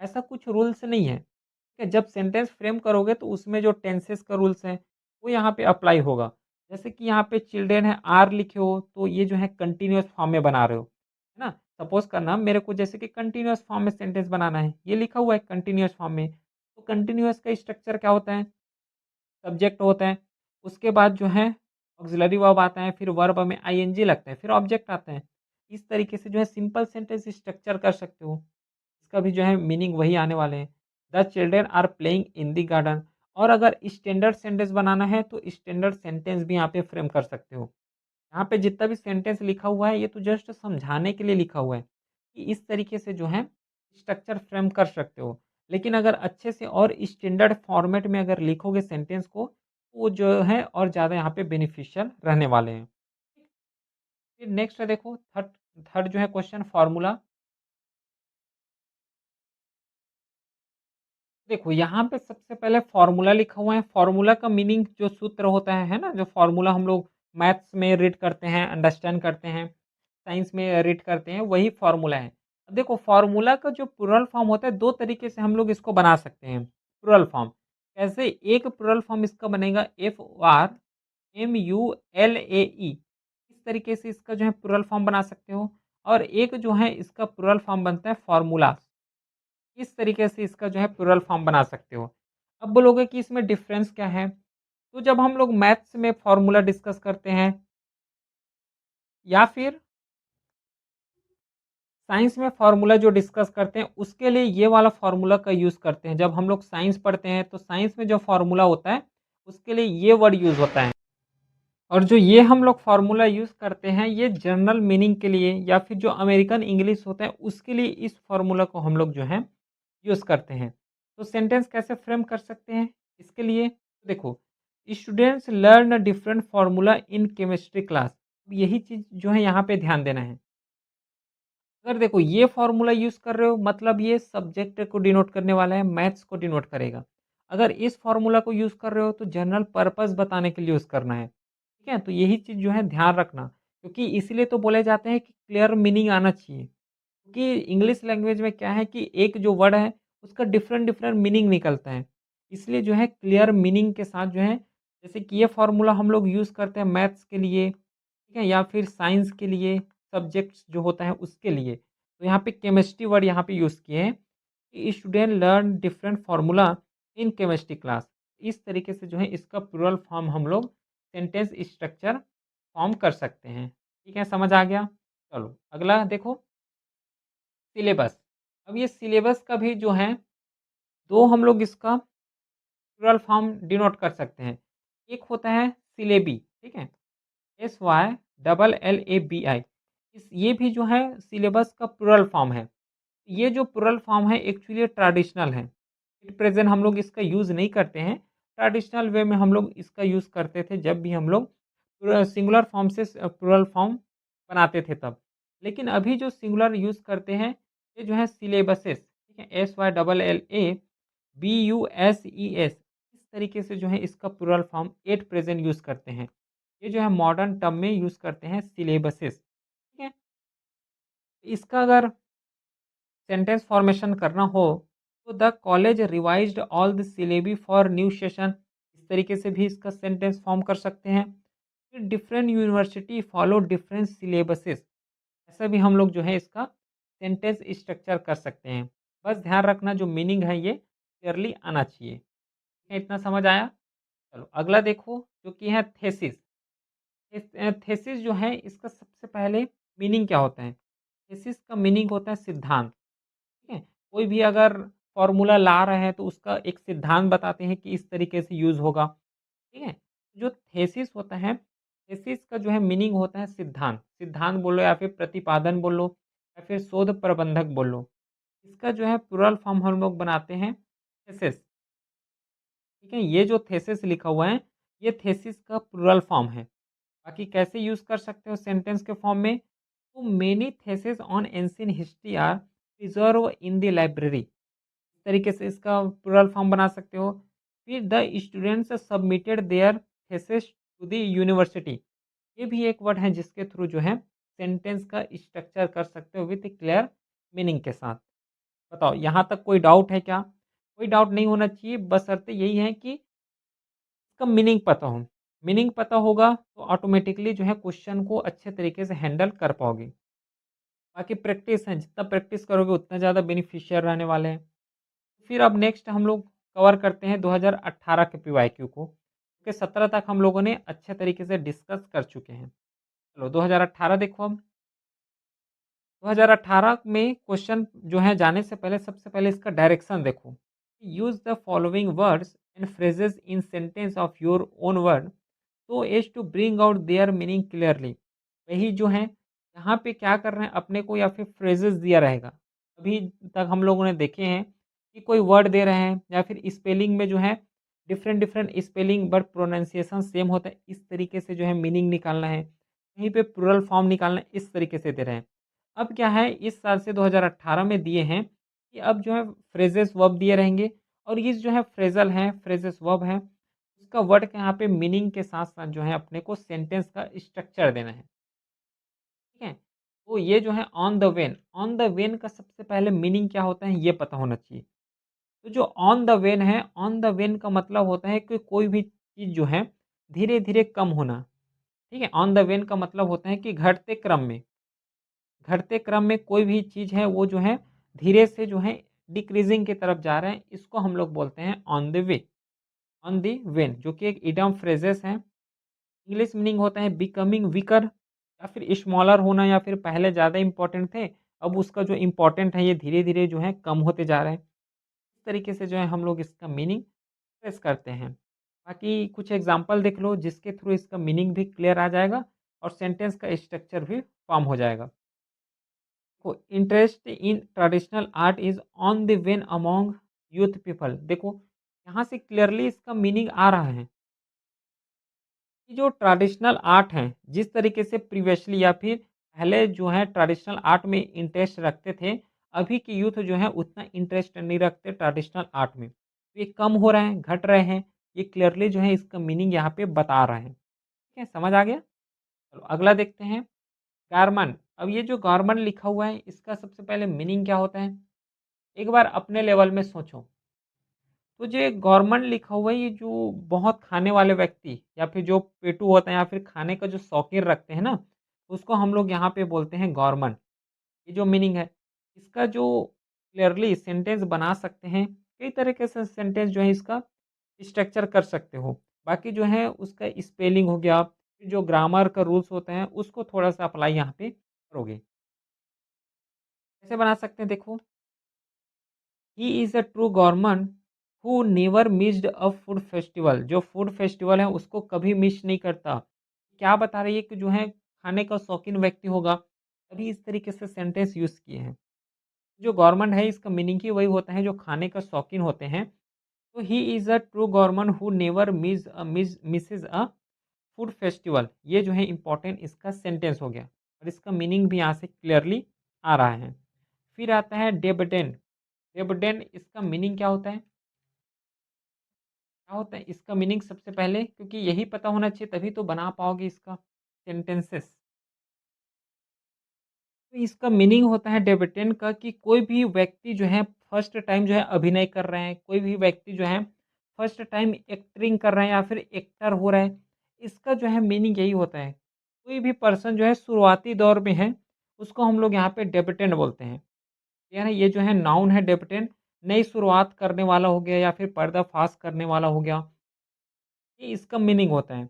ऐसा कुछ रूल्स नहीं है, ठीक है? जब सेंटेंस फ्रेम करोगे तो उसमें जो टेंसेस का रूल्स है वो यहाँ पे अप्लाई होगा। जैसे कि यहाँ पे चिल्ड्रेन है, आर लिखे हो तो ये जो है कंटिन्यूअस फॉर्म में बना रहे हो, है ना? सपोज करना मेरे को जैसे कि कंटिन्यूअस फॉर्म में सेंटेंस बनाना है, ये लिखा हुआ है कंटिन्यूअस फॉर्म में। तो कंटिन्यूअस का स्ट्रक्चर क्या होता है? सब्जेक्ट होता है, उसके बाद जो है ऑक्सिलरी वर्ब आता है, फिर वर्ब में आईएनजी लगता है, फिर ऑब्जेक्ट आता है। इस तरीके से जो है सिंपल सेंटेंस स्ट्रक्चर कर सकते हो। इसका भी जो है मीनिंग वही आने वाले हैं। The children are playing in the garden. और अगर स्टैंडर्ड सेंटेंस बनाना है तो स्टैंडर्ड सेंटेंस भी यहाँ पे फ्रेम कर सकते हो। यहाँ पे जितना भी सेंटेंस लिखा हुआ है ये तो जस्ट समझाने के लिए लिखा हुआ है कि इस तरीके से जो है स्ट्रक्चर फ्रेम कर सकते हो। लेकिन अगर अच्छे से और स्टैंडर्ड फॉर्मेट में अगर लिखोगे सेंटेंस को तो वो जो है और ज़्यादा यहाँ पे बेनिफिशियल रहने वाले हैं। फिर नेक्स्ट है देखो थर्ड। थर्ड जो है क्वेश्चन फार्मूला। देखो यहाँ पे सबसे पहले फार्मूला लिखा हुआ है। फार्मूला का मीनिंग जो सूत्र होता है ना? जो फार्मूला हम लोग मैथ्स में रीड करते हैं, अंडरस्टैंड करते हैं, साइंस में रीड करते हैं, वही फ़ॉर्मूला है। अब देखो फ़ॉर्मूला का जो प्लूरल फॉर्म होता है 2 तरीके से हम लोग इसको बना सकते हैं, प्लूरल फॉर्म। कैसे? एक प्लूरल फॉर्म इसका बनेगा FORMULAE, इस तरीके से इसका जो है प्लूरल फॉर्म बना सकते हो और एक जो है इसका प्लूरल फॉर्म बनता है फ़ॉर्मूलाज़। इस तरीके से इसका जो है प्लूरल फॉर्म बना सकते हो। अब बोलोगे कि इसमें डिफ़रेंस क्या है? तो जब हम लोग मैथ्स में फ़ॉर्मूला डिस्कस करते हैं या फिर साइंस में फ़ॉर्मूला जो डिस्कस करते हैं, उसके लिए ये वाला फ़ॉर्मूला का यूज़ करते हैं। जब हम लोग साइंस पढ़ते हैं, तो साइंस में जो फ़ॉर्मूला होता है, उसके लिए ये वर्ड यूज़ होता है। और जो ये हम लोग फ़ॉर्मूला यूज़ करते हैं, ये जनरल मीनिंग के लिए या फिर जो अमेरिकन इंग्लिश होता है, उसके लिए इस फ़ॉर्मूला को हम लोग जो है यूज़ करते हैं। तो सेंटेंस कैसे फ्रेम कर सकते हैं? इसके लिए देखो, students learn different formula in chemistry class. यही चीज़ जो है यहाँ पे ध्यान देना है। अगर देखो ये फ़ॉर्मूला यूज़ कर रहे हो मतलब ये सब्जेक्ट को डिनोट करने वाला है, मैथ्स को डिनोट करेगा। अगर इस फ़ॉर्मूला को यूज़ कर रहे हो तो जनरल पर्पस बताने के लिए यूज़ करना है। ठीक है? तो यही चीज़ जो है ध्यान रखना, क्योंकि इसीलिए तो बोले जाते हैं कि क्लियर मीनिंग आना चाहिए। क्योंकि इंग्लिश लैंग्वेज में क्या है कि एक जो वर्ड है उसका डिफरेंट डिफरेंट मीनिंग निकलता है। इसलिए जो है क्लियर मीनिंग के साथ जो है, जैसे कि ये फ़ॉर्मूला हम लोग यूज़ करते हैं मैथ्स के लिए, ठीक है? या फिर साइंस के लिए, सब्जेक्ट्स जो होता है उसके लिए। तो यहाँ पे केमिस्ट्री वर्ड यहाँ पे यूज़ किए हैं कि student learn different formula in chemistry class. इस तरीके से जो है इसका प्लूरल फॉर्म हम लोग सेंटेंस स्ट्रक्चर फॉर्म कर सकते हैं। ठीक है, समझ आ गया? चलो अगला देखो, सिलेबस। अब ये सिलेबस का भी जो है 2 हम लोग इसका प्लूरल फॉर्म डिनोट कर सकते हैं। एक होता है सिलेबी, ठीक है? SYLLABI, इस ये भी जो है सिलेबस का प्लूरल फॉर्म है। ये जो प्लूरल फॉर्म है एक्चुअली ट्रेडिशनल है। एट प्रेज़ेंट हम लोग इसका यूज़ नहीं करते हैं। ट्रेडिशनल वे में हम लोग इसका यूज़ करते थे जब भी हम लोग सिंगुलर फॉर्म से प्लूरल फॉर्म बनाते थे तब। लेकिन अभी जो सिंगुलर यूज़ करते हैं, ये जो है सिलेबसेस, ठीक है? SYLLABUSES, इस तरीके से जो है इसका plural form at present use करते हैं। ये जो है मॉडर्न टर्म में यूज़ करते हैं सिलेबसेस, ठीक है? इसका अगर सेंटेंस फॉर्मेशन करना हो तो the college revised all the syllable for new session, इस तरीके से भी इसका सेंटेंस फॉर्म कर सकते हैं। फिर different university follow different syllabuses, ऐसा भी हम लोग जो है इसका सेंटेंस स्ट्रक्चर कर सकते हैं। बस ध्यान रखना जो मीनिंग है ये क्लियरली आना चाहिए। ठीक है, इतना समझ आया? चलो अगला देखो जो कि है थेसिस। थेसिस जो है इसका सबसे पहले मीनिंग क्या होता है? थेसिस का मीनिंग होता है सिद्धांत। ठीक है? कोई भी अगर फ़ॉर्मूला ला रहे हैं तो उसका एक सिद्धांत बताते हैं कि इस तरीके से यूज़ होगा, ठीक है? जो थेसिस होता है, थेसिस का जो है मीनिंग होता है सिद्धांत। सिद्धांत बोलो या फिर प्रतिपादन बोलो या फिर शोध प्रबंधक बोलो। इसका जो है प्लूरल फॉर्म हम लोग बनाते हैं थेसिस, ठीक है? ये जो थेसिस लिखा हुआ है, ये थेसिस का प्लूरल फॉर्म है। बाकी कैसे यूज़ कर सकते हो सेंटेंस के फॉर्म में? तो many thesis on ancient history are preserve in the library, इस तरीके से इसका प्लूरल फॉर्म बना सकते हो। फिर the students submitted their thesis to the university, ये भी एक वर्ड है जिसके थ्रू जो है सेंटेंस का स्ट्रक्चर कर सकते हो विथ क्लियर मीनिंग के साथ। बताओ यहाँ तक कोई डाउट है क्या? कोई डाउट नहीं होना चाहिए, बशर्ते यही है कि इसका मीनिंग पता हो। मीनिंग पता होगा तो ऑटोमेटिकली जो है क्वेश्चन को अच्छे तरीके से हैंडल कर पाओगे। बाकी प्रैक्टिस है, जितना प्रैक्टिस करोगे उतना ज़्यादा बेनिफिशियल रहने वाले हैं। फिर अब नेक्स्ट हम लोग कवर करते हैं 2018 के पीवाईक्यू को, क्योंकि 17 तक हम लोगों ने अच्छे तरीके से डिस्कस कर चुके हैं। चलो 2018 देखो अब। 2018 में क्वेश्चन जो है जाने से पहले सबसे पहले इसका डायरेक्शन देखो। Use the following words and phrases in sentence of your own word so as to bring out their meaning clearly. वही जो है यहाँ पे क्या कर रहे हैं, अपने को या फिर फ्रेजेस दिया रहेगा। अभी तक हम लोगों ने देखे हैं कि कोई वर्ड दे रहे हैं या फिर स्पेलिंग में जो है different different spelling but pronunciation same होता है, इस तरीके से जो है मीनिंग निकालना है, कहीं पे प्लूरल फॉर्म निकालना है, इस तरीके से दे रहे हैं। अब क्या है इस साल से 2018 में दिए हैं कि अब जो है फ्रेजेस वर्ब दिए रहेंगे और ये जो है फ्रेजल है, फ्रेजेस वर्ब है, इसका वर्ड के यहाँ पे मीनिंग के साथ-साथ जो है अपने को सेंटेंस का स्ट्रक्चर देना है, ठीक है? तो ये जो है ऑन द वेन का सबसे पहले मीनिंग क्या होता है ये पता होना चाहिए। तो जो ऑन द वेन है, ऑन द वेन का मतलब होता है कि कोई भी चीज़ जो है धीरे-धीरे कम होना, ठीक है? ऑन द वेन का मतलब होता है कि घटते क्रम में कोई भी चीज़ है वो जो है धीरे से जो है डिक्रीज़िंग की तरफ जा रहा है, इसको हम लोग बोलते हैं ऑन द वेन जो कि एक इडियम फ्रेजेस है। इंग्लिश मीनिंग होता है बिकमिंग वीकर या फिर स्मॉलर होना या फिर पहले ज़्यादा इम्पोर्टेंट थे, अब उसका जो इम्पोर्टेंट है ये धीरे-धीरे जो है कम होते जा रहे हैं। इस तरीके से जो है हम लोग इसका मीनिंग एक्सप्रेस करते हैं। बाकी कुछ एग्ज़ाम्पल देख लो जिसके थ्रू इसका मीनिंग भी क्लियर आ जाएगा और सेंटेंस का स्ट्रक्चर भी फॉर्म हो जाएगा। देखो interest in traditional art is on the when among youth people. देखो यहाँ से क्लियरली इसका मीनिंग आ रहा है कि जो ट्रेडिशनल आर्ट हैं, जिस तरीके से प्रीवियसली या फिर पहले जो है ट्रेडिशनल आर्ट में इंटरेस्ट रखते थे, अभी के यूथ जो है उतना इंटरेस्ट नहीं रखते ट्रेडिशनल आर्ट में। तो ये कम हो रहे हैं, घट रहे हैं, ये क्लियरली जो है इसका मीनिंग यहाँ पे बता रहे हैं। ठीक है, समझ आ गया? चलो अगला देखते हैं, गारमन। अब ये जो गारमन लिखा हुआ है, इसका सबसे पहले मीनिंग क्या होता है? एक बार अपने लेवल में सोचो। तो जो गवर्नमेंट लिखा हुआ है ये जो बहुत खाने वाले व्यक्ति या फिर जो पेटू होते हैं या फिर खाने का जो शौकीन रखते हैं ना, उसको हम लोग यहाँ पे बोलते हैं गवर्नमेंट। ये जो मीनिंग है, इसका जो क्लियरली सेंटेंस बना सकते हैं, कई तरीके से सेंटेंस जो है इसका स्ट्रक्चर कर सकते हो। बाकी जो है उसका स्पेलिंग हो गया, फिर जो ग्रामर का रूल्स होते हैं उसको थोड़ा-सा अप्लाई यहाँ पे करोगे। कैसे बना सकते हैं देखो, he is a true government who never missed a food festival. जो फूड फेस्टिवल है उसको कभी मिस नहीं करता। क्या बता रही है कि जो है खाने का शौकीन व्यक्ति होगा, तभी इस तरीके से सेंटेंस यूज़ किए हैं। जो गवर्नमेंट है इसका मीनिंग ही वही होता है जो खाने का शौकीन होते हैं। तो he is a true government who never Mrs a food festival. ये जो है इम्पोर्टेंट इसका सेंटेंस हो गया और इसका मीनिंग भी यहाँ से क्लियरली आ रहा है। फिर आता है डेबडेन। डेबडेन इसका मीनिंग क्या होता है? क्या होता है इसका मीनिंग सबसे पहले, क्योंकि यही पता होना चाहिए तभी तो बना पाओगे इसका सेंटेंसेस। तो इसका मीनिंग होता है डेबिटेंट का कि कोई भी व्यक्ति जो है फर्स्ट टाइम जो है अभिनय कर रहे हैं, कोई भी व्यक्ति जो है फर्स्ट टाइम एक्टिंग कर रहे हैं या फिर एक्टर हो रहा है, इसका जो है मीनिंग यही होता है। कोई भी पर्सन जो है शुरुआती दौर में है, उसको हम लोग यहाँ पे डेबिटेंट बोलते हैं। यानी ये जो है नाउन है डेबिटेंट, नई शुरुआत करने वाला हो गया या फिर पर्दाफाश करने वाला हो गया, ये इसका मीनिंग होता है।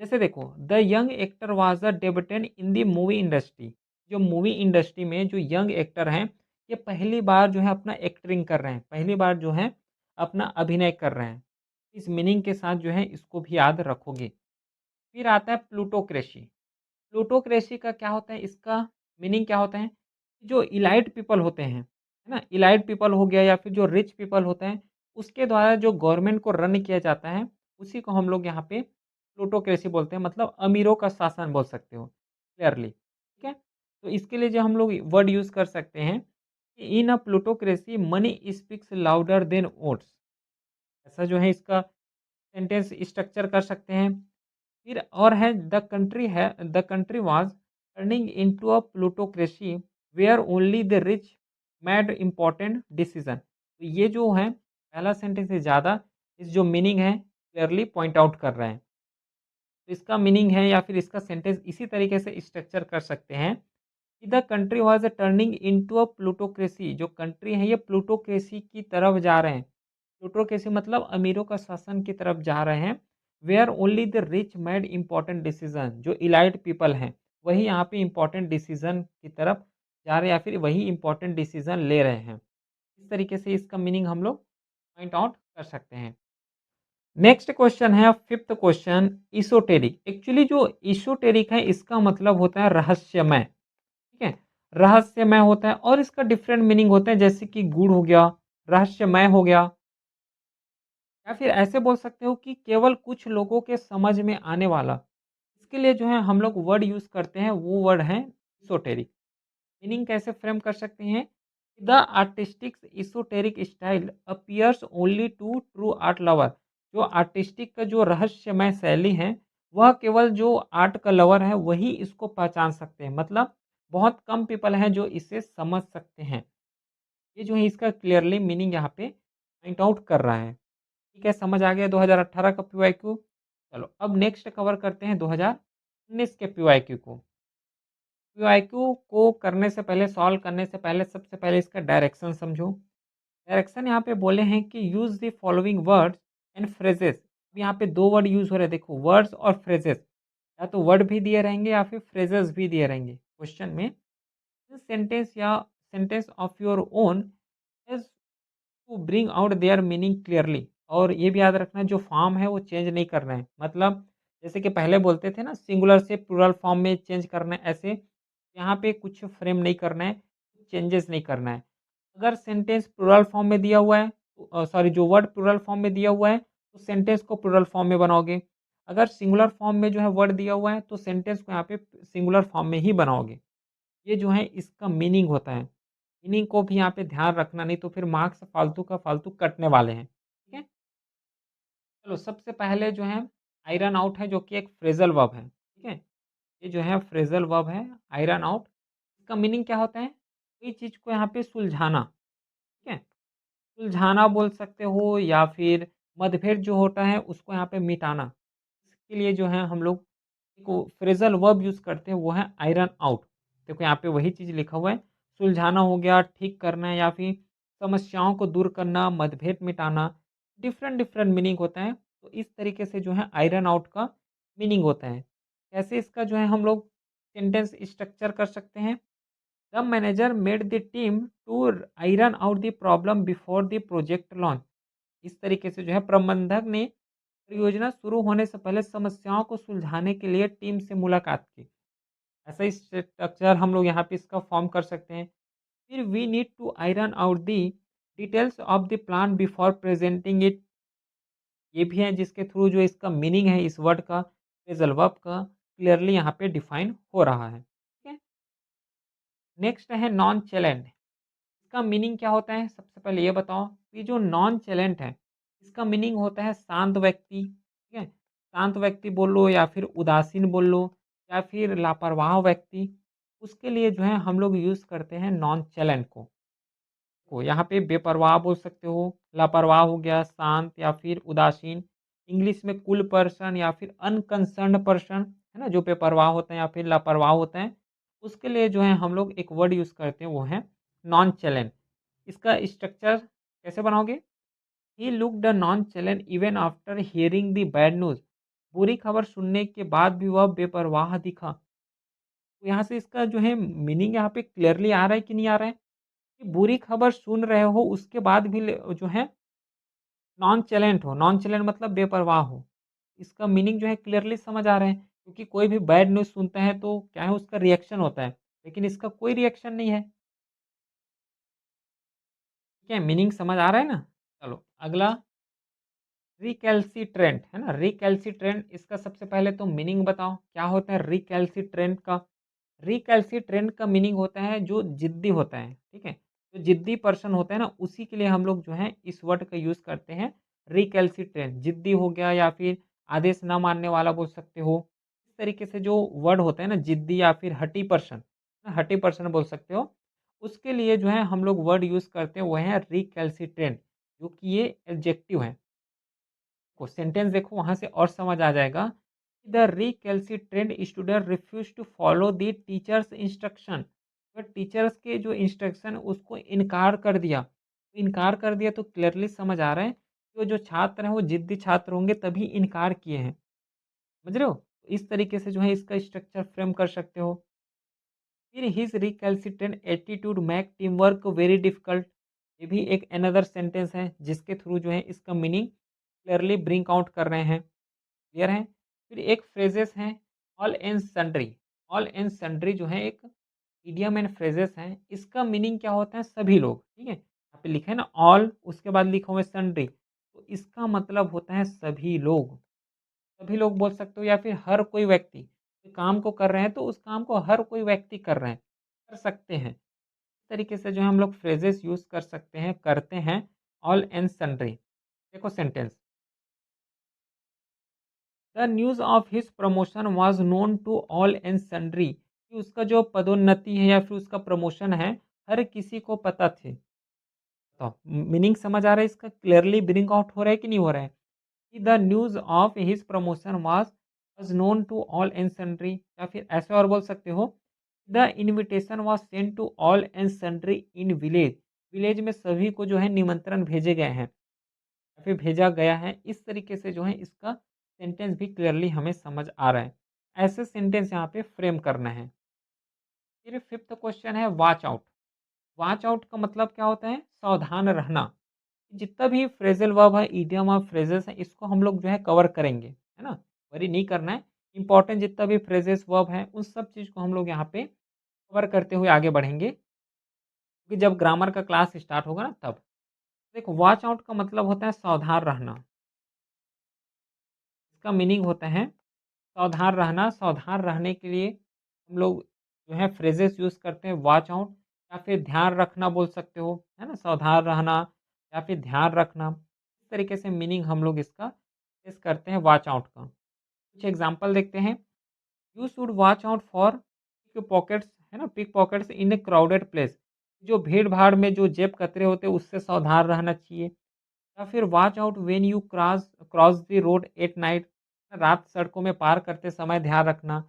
जैसे देखो, the young actor was a debutante in the movie industry. जो मूवी इंडस्ट्री में जो यंग एक्टर हैं, ये पहली बार जो है अपना एक्टिंग कर रहे हैं, पहली बार जो है अपना अभिनय कर रहे हैं। इस मीनिंग के साथ जो है इसको भी याद रखोगे। फिर आता है प्लूटोक्रेसी। प्लूटोक्रेसी का क्या होता है, इसका मीनिंग क्या होता है? जो इलाइट पीपल होते हैं, है ना? इलाइट पीपल हो गया या फिर जो रिच पीपल होते हैं, उसके द्वारा जो गवर्नमेंट को रन किया जाता है, उसी को हम लोग यहाँ पे प्लूटोक्रेसी बोलते हैं, मतलब अमीरों का शासन बोल सकते हो क्लियरली, ठीक है? तो इसके लिए जो हम लोग वर्ड यूज़ कर सकते हैं कि in a plutocracy money speaks louder than votes. ऐसा जो है इसका सेंटेंस स्ट्रक्चर कर सकते हैं। फिर और है the country was turning into a plutocracy where only the rich made important decision. तो ये जो है पहला सेंटेंस से ज़्यादा इस जो मीनिंग है क्लियरली पॉइंट आउट कर रहे हैं। तो इसका मीनिंग है या फिर इसका सेंटेंस इसी तरीके से स्ट्रक्चर कर सकते हैं कि the country was turning into a plutocracy. जो कंट्री है ये प्लूटोक्रेसी की तरफ जा रहे हैं। प्लूटोक्रेसी मतलब अमीरों का शासन की तरफ जा रहे हैं। Where only the rich made important decision. जो इलाइट पीपल हैं वही यहाँ पे इम्पोर्टेंट डिसीजन की तरफ जा रहे हैं या फिर वही इम्पोर्टेंट डिसीजन ले रहे हैं। इस तरीके से इसका मीनिंग हम लोग पॉइंट आउट कर सकते हैं। नेक्स्ट क्वेश्चन है फिफ्थ क्वेश्चन, इसोटेरिक। एक्चुअली जो इसोटेरिक है इसका मतलब होता है रहस्यमय, ठीक है? रहस्यमय होता है और इसका डिफरेंट मीनिंग होता है, जैसे कि गूढ़ हो गया, रहस्यमय हो गया, या फिर ऐसे बोल सकते हो कि केवल कुछ लोगों के समझ में आने वाला। इसके लिए जो है हम लोग वर्ड यूज़ करते हैं, वो वर्ड है इसोटेरिक। मीनिंग कैसे फ्रेम कर सकते हैं? The artistic esoteric style appears only to true art lover. जो आर्टिस्टिक का जो रहस्यमय शैली है, वह केवल जो आर्ट का लवर है, वही इसको पहचान सकते हैं। मतलब बहुत कम पीपल हैं जो इसे समझ सकते हैं। ये जो है इसका क्लियरली मीनिंग यहाँ पे पॉइंट आउट कर रहा है। ठीक है, समझ आ गया 2018 का पीवाईक्यू। चलो अब नेक्स्ट कवर करते हैं 2019 के पीवाईक्यू को। पीवाईक्यू को करने से पहले, सॉल्व करने से पहले सबसे पहले इसका डायरेक्शन समझो। डायरेक्शन यहाँ पे बोले हैं कि use the following words and phrases. यहाँ पे 2 वर्ड यूज़ हो रहे हैं, देखो वर्ड्स और फ्रेजेस। या तो वर्ड भी दिए रहेंगे या फिर फ्रेजेस भी दिए रहेंगे क्वेश्चन में। सेंटेंस या sentence of your own as to bring out their meaning clearly. और ये भी याद रखना जो फॉर्म है वो चेंज नहीं करना है। मतलब जैसे कि पहले बोलते थे ना सिंगुलर से प्लूरल फॉर्म में चेंज करना है, ऐसे यहाँ पे कुछ फ्रेम नहीं करना है, चेंजेस नहीं करना है। अगर सेंटेंस प्लूरल फॉर्म में दिया हुआ है, सॉरी जो वर्ड प्लूरल फॉर्म में दिया हुआ है तो सेंटेंस को प्लूरल फॉर्म में बनाओगे। अगर सिंगुलर फॉर्म में जो है वर्ड दिया हुआ है तो सेंटेंस को यहाँ पे सिंगुलर फॉर्म में ही बनाओगे। ये जो है इसका मीनिंग होता है। मीनिंग को भी यहाँ पे ध्यान रखना, नहीं तो फिर मार्क्स फालतू का फालतू कटने वाले हैं। ठीक है? चलो सबसे पहले जो है आयरन आउट है जो कि एक फ्रेजल वर्ब है। ठीक है? ये जो है फ्रेजल वर्ब है आयरन आउट। इसका मीनिंग क्या होता है? कोई चीज़ को यहाँ पे सुलझाना। ठीक है? सुलझाना बोल सकते हो या फिर मतभेद जो होता है उसको यहाँ पे मिटाना। इसके लिए जो है हम लोग को फ्रेजल वर्ब यूज़ करते हैं वो है आयरन आउट। देखो यहाँ पे वही चीज़ लिखा हुआ है, सुलझाना हो गया, ठीक करना या फिर समस्याओं को दूर करना, मतभेद मिटाना, डिफरेंट डिफरेंट मीनिंग होता है। तो इस तरीके से जो है आयरन आउट का मीनिंग होता है। कैसे इसका जो है हम लोग सेंटेंस स्ट्रक्चर कर सकते हैं। The manager made the team to iron out the problem before the project launch. इस तरीके से जो है प्रबंधक ने परियोजना शुरू होने से पहले समस्याओं को सुलझाने के लिए टीम से मुलाकात की। ऐसा ही स्ट्रक्चर हम लोग यहाँ पे इसका फॉर्म कर सकते हैं। फिर we need to iron out the details of the plan before presenting it. ये भी है जिसके थ्रू जो इसका मीनिंग है इस वर्ड का, फ्रेजल वर्ब का, क्लियरली यहाँ पे डिफाइन हो रहा है। ठीक है, नेक्स्ट है नॉन चैलेंज। इसका मीनिंग क्या होता है? सबसे पहले ये बताओ कि जो नॉन चैलेंट है, इसका मीनिंग होता है शांत व्यक्ति। ठीक है? शांत व्यक्ति बोल लो या फिर उदासीन बोल लो या फिर लापरवाह व्यक्ति, उसके लिए जो है हम लोग यूज़ करते हैं नॉन चैलेंट को। यहाँ पे बेपरवाह बोल सकते हो, लापरवाह हो गया, शांत या फिर उदासीन। इंग्लिश में कूल पर्सन या फिर अनकंसर्न्ड पर्सन, है ना? जो बेपरवाह होते हैं या फिर लापरवाह होते हैं, उसके लिए जो है हम लोग एक वर्ड यूज़ करते हैं वो है नॉन चैलेंट। इसका स्ट्रक्चर कैसे बनाओगे? He looked nonchalant even after hearing the bad news. बुरी खबर सुनने के बाद भी वह बेपरवाह दिखा। तो यहाँ से इसका जो है मीनिंग यहाँ पे क्लियरली आ रहा है कि नहीं आ रहा है? कि बुरी खबर सुन रहे हो उसके बाद भी जो है नॉन चैलेंट हो। नॉन चैलेंट मतलब बेपरवाह हो। इसका मीनिंग जो है क्लियरली समझ आ रहे हैं, क्योंकि कोई भी बैड न्यूज़ सुनता है तो क्या है उसका रिएक्शन होता है, लेकिन इसका कोई रिएक्शन नहीं है। ठीक है, मीनिंग समझ आ रहा है ना? चलो अगला रिकैल्सिट्रेंट है ना? रिकैल्सिट्रेंट इसका सबसे पहले तो मीनिंग बताओ क्या होता है रिकैल्सिट्रेंट का? रिकैल्सिट्रेंट का मीनिंग होता है जो ज़िद्दी होता है। ठीक है? जो ज़िद्दी पर्सन होता है ना उसी के लिए हम लोग जो है इस वर्ड का यूज़ करते हैं रिकैल्सिट्रेंट। ज़िद्दी हो गया या फिर आदेश ना मानने वाला बोल सकते हो। इस तरीके से जो वर्ड होता है ना ज़िद्दी या फिर हठी पर्सन बोल सकते हो। उसके लिए जो है हम लोग वर्ड यूज़ करते हैं वो है रिकैल्सिट्रेंट, जो कि ये एडजेक्टिव है। को सेंटेंस देखो वहाँ से और समझ आ जाएगा। The recalcitrant student refuse to follow the teacher's instruction. तो टीचर्स के जो इंस्ट्रक्शन उसको इनकार कर दिया। इनकार कर दिया तो क्लियरली समझ आ रहा है कि वो जो छात्र हैं वो जिद्दी छात्र होंगे तभी इनकार किए हैं। समझ रहे हो? इस तरीके से जो है इसका स्ट्रक्चर फ्रेम कर सकते हो। फिर his recalcitrant attitude make team work very difficult. ये भी एक अनदर सेंटेंस है जिसके थ्रू जो है इसका मीनिंग क्लियरली ब्रिंक आउट कर रहे हैं। क्लियर है? फिर एक फ्रेजेस हैं all and sundry. All and sundry जो है एक इडियम एंड फ्रेजेस हैं। इसका मीनिंग क्या होता है? सभी लोग। ठीक है? यहाँ पे लिखा है ना ऑल, उसके बाद लिखा हुआ है सन्ड्री, तो इसका मतलब होता है सभी लोग। सभी लोग बोल सकते हो या फिर हर कोई व्यक्ति। कोई काम को कर रहे हैं तो उस काम को हर कोई व्यक्ति कर रहे हैं, कर सकते हैं। इस तरीके से जो है हम लोग फ्रेजेस यूज़ कर सकते हैं, करते हैं ऑल एंड सन्ड्री। देखो sentence the news of his promotion was known to all and sundry, कि उसका जो पदोन्नति है या फिर उसका प्रमोशन है, हर किसी को पता थे। तो मीनिंग समझ आ रहा है इसका? क्लियरली ब्रिंग आउट हो रहा है कि नहीं हो रहा है? कि the news of his promotion was known to all and sundry, या फिर ऐसे और बोल सकते हो, the invitation was sent to all and sundry in village. Village में सभी को जो है निमंत्रण भेजे गए हैं या फिर भेजा गया है। इस तरीके से जो है इसका सेंटेंस भी क्लियरली हमें समझ आ रहा है। ऐसे सेंटेंस यहाँ पे फ्रेम करना है। फिर फिफ्थ क्वेश्चन है वॉच आउट। वॉच आउट का मतलब क्या होता है? सावधान रहना। जितना भी फ्रेजल वर्ब है, इडियम और फ्रेजेस हैं, इसको हम लोग जो है कवर करेंगे, है ना? वरी नहीं करना है। इंपॉर्टेंट जितना भी फ्रेजेस वर्ब हैं, उन सब चीज़ को हम लोग यहाँ पे कवर करते हुए आगे बढ़ेंगे, क्योंकि जब ग्रामर का क्लास स्टार्ट होगा ना तब। देखो, वॉच आउट का मतलब होता है सावधान रहना। इसका मीनिंग होता है सावधान रहना। सावधान रहने के लिए हम लोग जो है फ्रेजेस यूज़ करते हैं, वॉच आउट या फिर ध्यान रखना बोल सकते हो, है ना? सावधान रहना या फिर ध्यान रखना, इस तरीके से मीनिंग हम लोग इसका यूज़ करते हैं वॉच आउट का। कुछ एग्जांपल देखते हैं। You should watch out for pickpockets, है ना? Pickpockets in a crowded place. जो भीड़-भाड़ में जो जेब कतरे होते हैं, उससे सावधान रहना चाहिए। या फिर watch out when you cross cross the road at night. रात सड़कों में पार करते समय ध्यान रखना।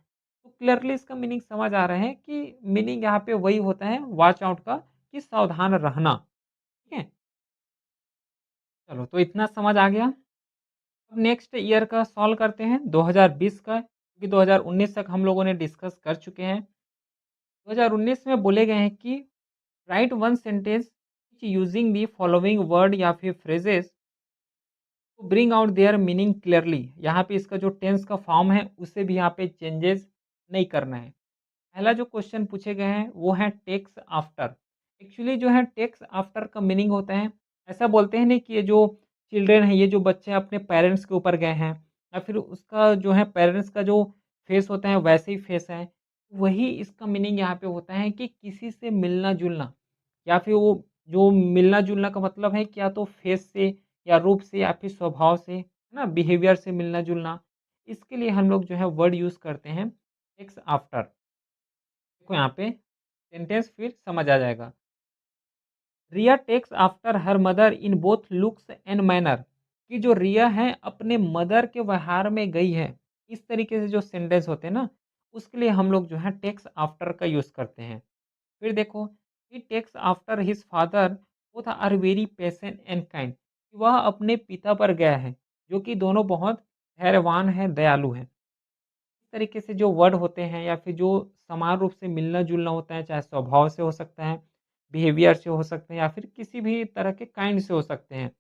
तो क्लियरली इसका मीनिंग समझ आ रहा है कि मीनिंग यहाँ पे वही होता है वॉच आउट का, कि सावधान रहना। ठीक है? चलो, तो इतना समझ आ गया। अब नेक्स्ट ईयर का सॉल्व करते हैं, 2020 का, क्योंकि 2019 तक हम लोगों ने डिस्कस कर चुके हैं। 2019 में बोले गए हैं कि write one sentence using the following word या फिर phrases to bring out their meaning clearly. यहाँ पे इसका जो टेंस का फॉर्म है उसे भी यहाँ पे चेंजेस नहीं करना है। पहला जो क्वेश्चन पूछे गए हैं वो है टेक्स आफ्टर। एक्चुअली जो है टेक्स आफ्टर का मीनिंग होता है, ऐसा बोलते हैं ना कि ये जो चिल्ड्रेन है, ये जो बच्चे अपने पेरेंट्स के ऊपर गए हैं, या फिर उसका जो है पेरेंट्स का जो फेस होता है वैसे ही फेस है। वही इसका मीनिंग यहाँ पे होता है कि किसी से मिलना जुलना, या फिर वो जो मिलना-जुलना का मतलब है कि या तो फेस से या रूप से या फिर स्वभाव से, है ना? बिहेवियर से मिलना-जुलना। इसके लिए हम लोग जो है वर्ड यूज़ करते हैं टेक्स आफ्टर। देखो यहाँ पे सेंटेंस फिर समझ आ जाएगा। Riya takes after her mother in both looks and manner. कि जो रिया है अपने मदर के व्यवहार में गई है। इस तरीके से जो सेंटेंस होते हैं ना, उसके लिए हम लोग जो है टेक्स आफ्टर का यूज़ करते हैं। फिर देखो, he takes after his father both are very patient and kind. वह अपने पिता पर गया है, जो कि दोनों बहुत धैर्यवान हैं, दयालु हैं। इस तरीके से जो वर्ड होते हैं या फिर जो समान रूप से मिलना-जुलना होता है, चाहे स्वभाव से हो सकता है, बिहेवियर से हो सकते हैं या फिर किसी भी तरह के काइंड से हो सकते हैं।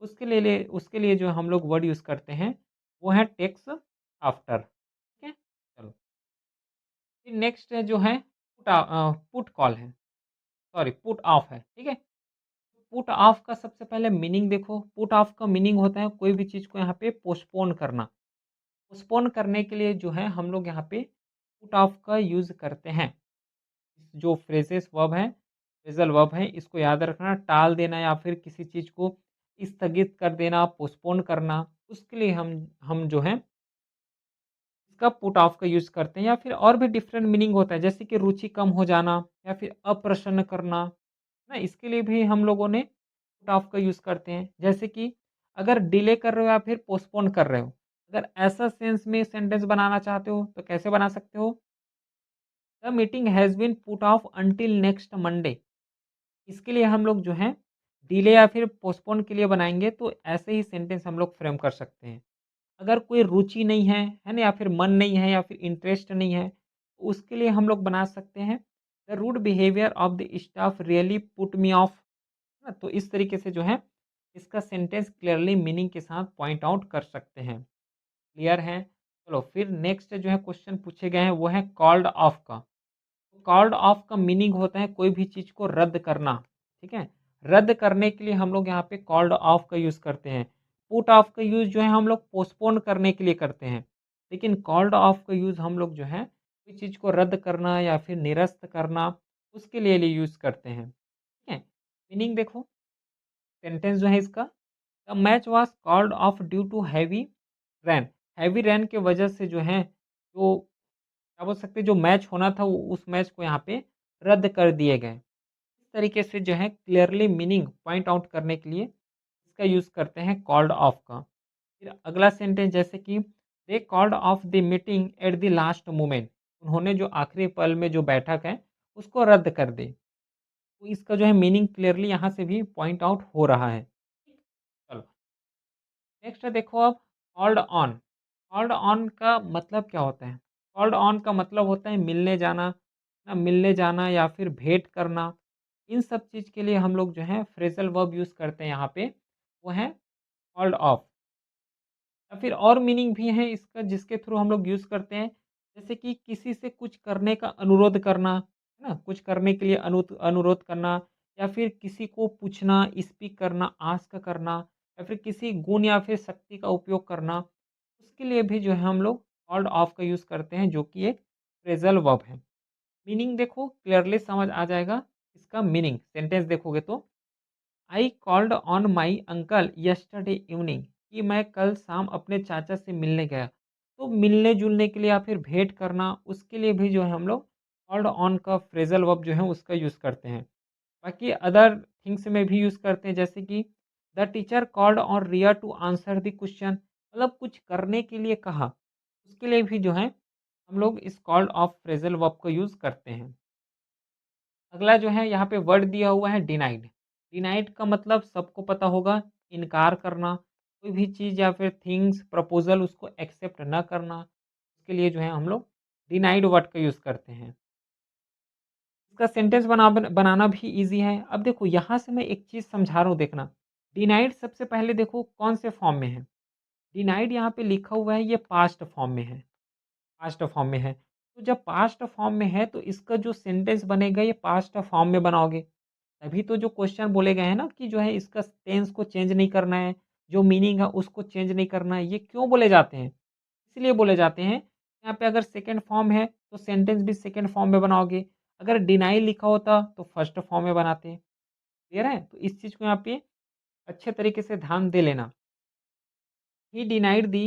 उसके लिए जो हम लोग वर्ड यूज़ करते हैं, वो है टेक्स आफ्टर। ठीक है? चलो, फिर नेक्स्ट जो है पुट कॉल है, सॉरी पुट ऑफ है, ठीक है? पुट ऑफ का सबसे पहले मीनिंग देखो। पुट ऑफ का मीनिंग होता है कोई भी चीज़ को यहाँ पे पोस्टपोन करना। पोस्टपोन करने के लिए जो है हम लोग यहाँ पे पुट ऑफ का यूज़ करते हैं। जो फ्रेजेस वर्ब है, फ्रेजल वर्ब है, इसको याद रखना। टाल देना या फिर किसी चीज़ को स्थगित कर देना, पोस्टपोन करना, उसके लिए हम जो है इसका पुट ऑफ का यूज़ करते हैं। या फिर और भी डिफरेंट मीनिंग होता है, जैसे कि रुचि कम हो जाना या फिर अप्रसन्न करना, ना? इसके लिए भी हम लोगों ने पुट ऑफ का यूज़ करते हैं। जैसे कि अगर डिले कर रहे हो या फिर पोस्टपोन कर रहे हो, अगर ऐसा सेंस में सेंटेंस बनाना चाहते हो तो कैसे बना सकते हो? The meeting has been put off until next Monday. इसके लिए हम लोग जो है डिले या फिर पोस्टपोन के लिए बनाएँगे, तो ऐसे ही सेंटेंस हम लोग फ्रेम कर सकते हैं। अगर कोई रुचि नहीं है, है ना? या फिर मन नहीं है या फिर इंटरेस्ट नहीं है, तो उसके लिए हम लोग बना सकते हैं the rude behaviour of the staff really put me off. ना? तो इस तरीके से जो है इसका सेंटेंस क्लियरली मीनिंग के साथ पॉइंट आउट कर सकते हैं। क्लियर है? चलो, फिर नेक्स्ट जो है क्वेश्चन पूछे गए हैं वो है कॉल्ड ऑफ का। कॉल्ड ऑफ का मीनिंग होता है कोई भी चीज़ को रद्द करना। ठीक है? रद्द करने के लिए हम लोग यहाँ पे कॉल्ड ऑफ का यूज़ करते हैं। पुट ऑफ का यूज़ जो है हम लोग पोस्टपोन करने के लिए करते हैं। लेकिन कॉल्ड ऑफ का यूज़ हम लोग जो है कोई चीज़ को रद्द करना या फिर निरस्त करना, उसके लिए यूज़ करते हैं। ठीक है? मीनिंग देखो, सेंटेंस जो है इसका, the match was called off due to heavy rain. Heavy rain के वजह से जो है, जो क्या बोल सकते हैं, जो मैच होना था वो उस मैच को यहाँ पे रद्द कर दिए गए। इस तरीके से जो है क्लियरली मीनिंग पॉइंट आउट करने के लिए इसका यूज़ करते हैं कॉल्ड ऑफ का। फिर अगला सेंटेंस जैसे कि they called off the meeting at the last moment, उन्होंने जो आखिरी पल में जो बैठक है उसको रद्द कर दी। तो इसका जो है मीनिंग क्लियरली यहाँ से भी पॉइंट आउट हो रहा है। चलो नेक्स्ट देखो अब कॉल्ड ऑन। कॉल्ड ऑन का मतलब क्या होता है? कॉल्ड ऑन का मतलब होता है मिलने जाना, ना मिलने जाना या फिर भेंट करना। इन सब चीज़ के लिए हम लोग जो है फ्रेज़ल वर्ब यूज़ करते हैं यहाँ पे, वो है कॉल्ड ऑफ। या फिर और मीनिंग भी है इसका जिसके थ्रू हम लोग यूज़ करते हैं, जैसे कि किसी से कुछ करने का अनुरोध करना, है ना? कुछ करने के लिए अनुरोध करना या फिर किसी को पूछना, स्पीक करना, आस्क करना या फिर किसी गुण या फिर शक्ति का उपयोग करना, उसके लिए भी जो है हम लोग कॉल्ड ऑफ का यूज़ करते हैं जो कि एक फ्रेज़ल वर्ब है। मीनिंग देखो क्लियरली समझ आ जाएगा इसका मीनिंग, सेंटेंस देखोगे तो I called on my uncle yesterday evening, कि मैं कल शाम अपने चाचा से मिलने गया। तो मिलने-जुलने के लिए या फिर भेंट करना, उसके लिए भी जो है हम लोग कॉल्ड ऑन का फ्रेज़ल वर्ब जो है उसका यूज़ करते हैं। बाकी अदर थिंग्स में भी यूज़ करते हैं जैसे कि the teacher called on Riya to answer the question, मतलब कुछ करने के लिए कहा। उसके लिए भी जो है हम लोग इस कॉल्ड ऑफ फ्रेज़ल वर्ब को यूज़ करते हैं। अगला जो है यहाँ पे वर्ड दिया हुआ है डिनाइड। डिनाइड का मतलब सबको पता होगा, इनकार करना, कोई भी चीज़ या फिर थिंग्स प्रपोज़ल उसको एक्सेप्ट ना करना, उसके लिए जो है हम लोग डिनाइड वर्ड का यूज़ करते हैं। इसका सेंटेंस बनाना भी ईज़ी है। अब देखो यहाँ से मैं एक चीज़ समझा रहा हूँ देखना, डिनाइड सबसे पहले देखो कौन से फॉर्म में है। डिनाइड यहाँ पे लिखा हुआ है ये पास्ट फॉर्म में है, पास्ट फॉर्म में है। तो जब पास्ट फॉर्म में है तो इसका जो सेंटेंस बनेगा ये पास्ट फॉर्म में बनाओगे। तभी तो जो क्वेश्चन बोले गए हैं ना कि जो है इसका टेंस को चेंज नहीं करना है, जो मीनिंग है उसको चेंज नहीं करना है। ये क्यों बोले जाते हैं? इसलिए बोले जाते हैं, यहाँ पे अगर सेकंड फॉर्म है तो सेंटेंस भी सेकंड फॉर्म में बनाओगे। अगर डिनाई लिखा होता तो फर्स्ट फॉर्म में बनाते। क्लियर है? तो इस चीज़ को यहाँ पे अच्छे तरीके से ध्यान दे लेना। ही डिनाइड दी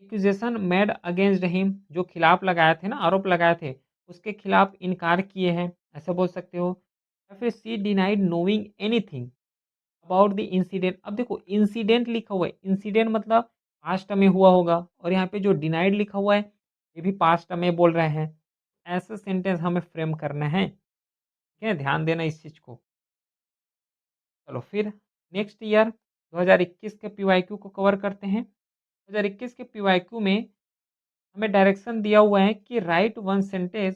एक्यूजेशन मेड अगेंस्ट हिम, जो खिलाफ लगाए थे ना, आरोप लगाए थे, उसके खिलाफ इनकार किए हैं, ऐसा बोल सकते हो। या फिर she denied knowing anything about the incident. अब देखो इंसिडेंट लिखा हुआ है, इंसिडेंट मतलब पास्ट में हुआ होगा और यहाँ पे जो डिनाइड लिखा हुआ है ये भी पास्ट में बोल रहे हैं। ऐसा सेंटेंस हमें फ्रेम करना है, ठीक है? ध्यान देना इस चीज़ को। चलो फिर नेक्स्ट ईयर 2021 के पीवाईक्यू को कवर करते हैं। 2021 के पीवाईक्यू में हमें डायरेक्शन दिया हुआ है कि write one sentence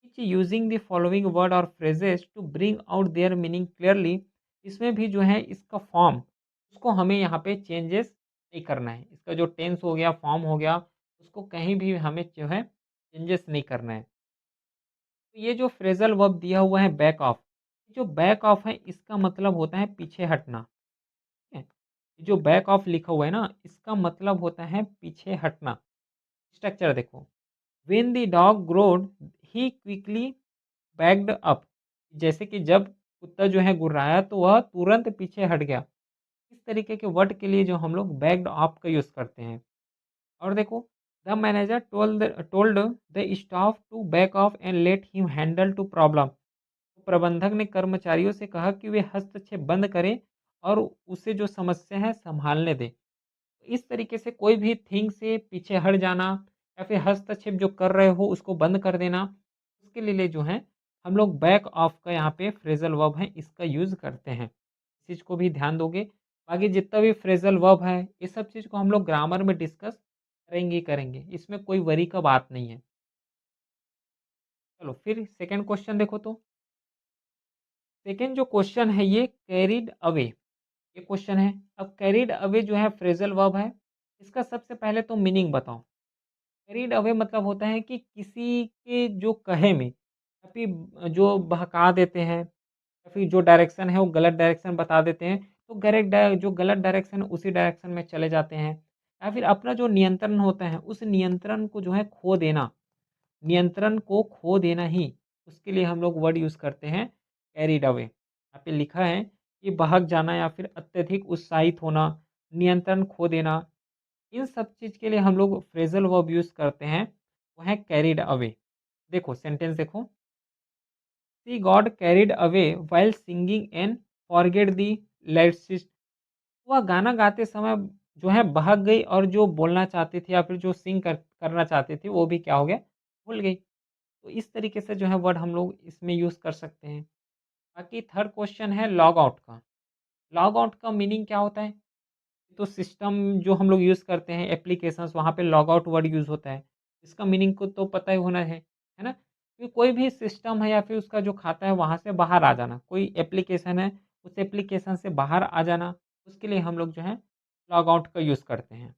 which using the following word और phrases to bring out their meaning clearly. इसमें भी जो है इसका फॉर्म उसको हमें यहाँ पे चेंजेस नहीं करना है। इसका जो टेंस हो गया, फॉर्म हो गया, उसको कहीं भी हमें जो है चेंजेस नहीं करना है। तो ये जो फ्रेजल वर्ब दिया हुआ है बैक ऑफ, जो बैक ऑफ है इसका मतलब होता है पीछे हटना। ठीक है? जो बैक ऑफ लिखा हुआ है ना इसका मतलब होता है पीछे हटना। स्ट्रक्चर देखो, when the dog growed he quickly backed up, जैसे कि जब कुत्ता जो है गुर्राया तो वह तुरंत पीछे हट गया। इस तरीके के वर्ड के लिए जो हम लोग बैक्ड अप का यूज़ करते हैं। और देखो, the manager told the staff to back off and let him handle to problem. तो प्रबंधक ने कर्मचारियों से कहा कि वे हस्तक्षेप बंद करें और उसे जो समस्या है संभालने दें। इस तरीके से कोई भी थिंग से पीछे हट जाना या फिर हस्तक्षेप जो कर रहे हो उसको बंद कर देना, उसके लिए जो है हम लोग बैक ऑफ का यहाँ पे फ्रेजल वर्ब है इसका यूज़ करते हैं। इस चीज़ को भी ध्यान दोगे। बाकी जितना भी फ्रेजल वर्ब है ये सब चीज़ को हम लोग ग्रामर में डिस्कस करेंगे ही करेंगे, इसमें कोई वरी का बात नहीं है। चलो फिर सेकंड क्वेश्चन देखो तो सेकंड जो क्वेश्चन है ये कैरिड अवे, ये क्वेश्चन है। अब कैरिड अवे जो है फ्रेजल वर्ब है, इसका सबसे पहले तो मीनिंग बताओ। कैरिड अवे मतलब होता है कि किसी के जो कहे में या फिर जो बहका देते हैं या फिर जो डायरेक्शन है वो गलत डायरेक्शन बता देते हैं, तो जो गलत डायरेक्शन है उसी डायरेक्शन में चले जाते हैं। या फिर अपना जो नियंत्रण होता है उस नियंत्रण को जो है खो देना, नियंत्रण को खो देना ही उसके लिए हम लोग वर्ड यूज़ करते हैं कैरिड अवे। यहाँ पे लिखा है कि बहक जाना या फिर अत्यधिक उत्साहित होना, नियंत्रण खो देना। इन सब चीज़ के लिए हम लोग फ्रेज़ल वर्ब यूज़ करते हैं, वो है कैरिड अवे। देखो सेंटेंस देखो, she got carried away while singing and forget the lyricist. वह गाना गाते समय जो है बहक गई और जो बोलना चाहती थी या फिर जो करना चाहती थी वो भी क्या हो गया, भूल गई। तो इस तरीके से जो है वर्ड हम लोग इसमें यूज़ कर सकते हैं। बाकी थर्ड क्वेश्चन है लॉग आउट का। लॉग आउट का मीनिंग क्या होता है? तो सिस्टम जो हम लोग यूज़ करते हैं एप्लीकेशंस, वहाँ पे लॉग आउट वर्ड यूज़ होता है। इसका मीनिंग को तो पता ही होना है ना? कि कोई भी सिस्टम है या फिर उसका जो खाता है वहाँ से बाहर आ जाना। कोई एप्लीकेशन है, उस एप्लीकेशन से बाहर आ जाना, उसके लिए हम लोग जो है लॉग आउट का यूज़ करते हैं।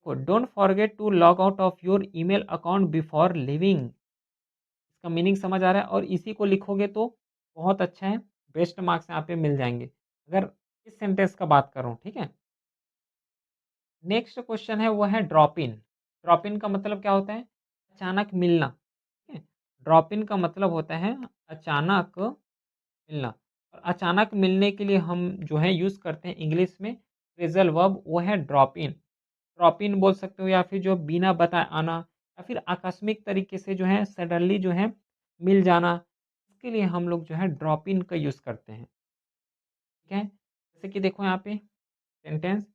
तो don't forget to log out of your email account before leaving. इसका मीनिंग समझ आ रहा है और इसी को लिखोगे तो बहुत अच्छा है, बेस्ट मार्क्स यहाँ पे मिल जाएँगे। अगर इस सेंटेंस का बात करूँ, ठीक है? नेक्स्ट क्वेश्चन है वो है ड्रॉप इन। ड्रॉप इन का मतलब क्या होता है? अचानक मिलना, ठीक है? ड्रॉप इन का मतलब होता है अचानक मिलना। और अचानक मिलने के लिए हम जो है यूज़ करते हैं इंग्लिश में फ्रेज़ल वर्ब, वो है ड्रॉप इन। ड्रॉप इन बोल सकते हो या फिर जो बिना बताए आना या फिर आकस्मिक तरीके से जो है सडनली जो है मिल जाना, इसके लिए हम लोग जो है ड्रॉप इन का यूज़ करते हैं, ठीक है? जैसे कि देखो यहाँ पे sentence,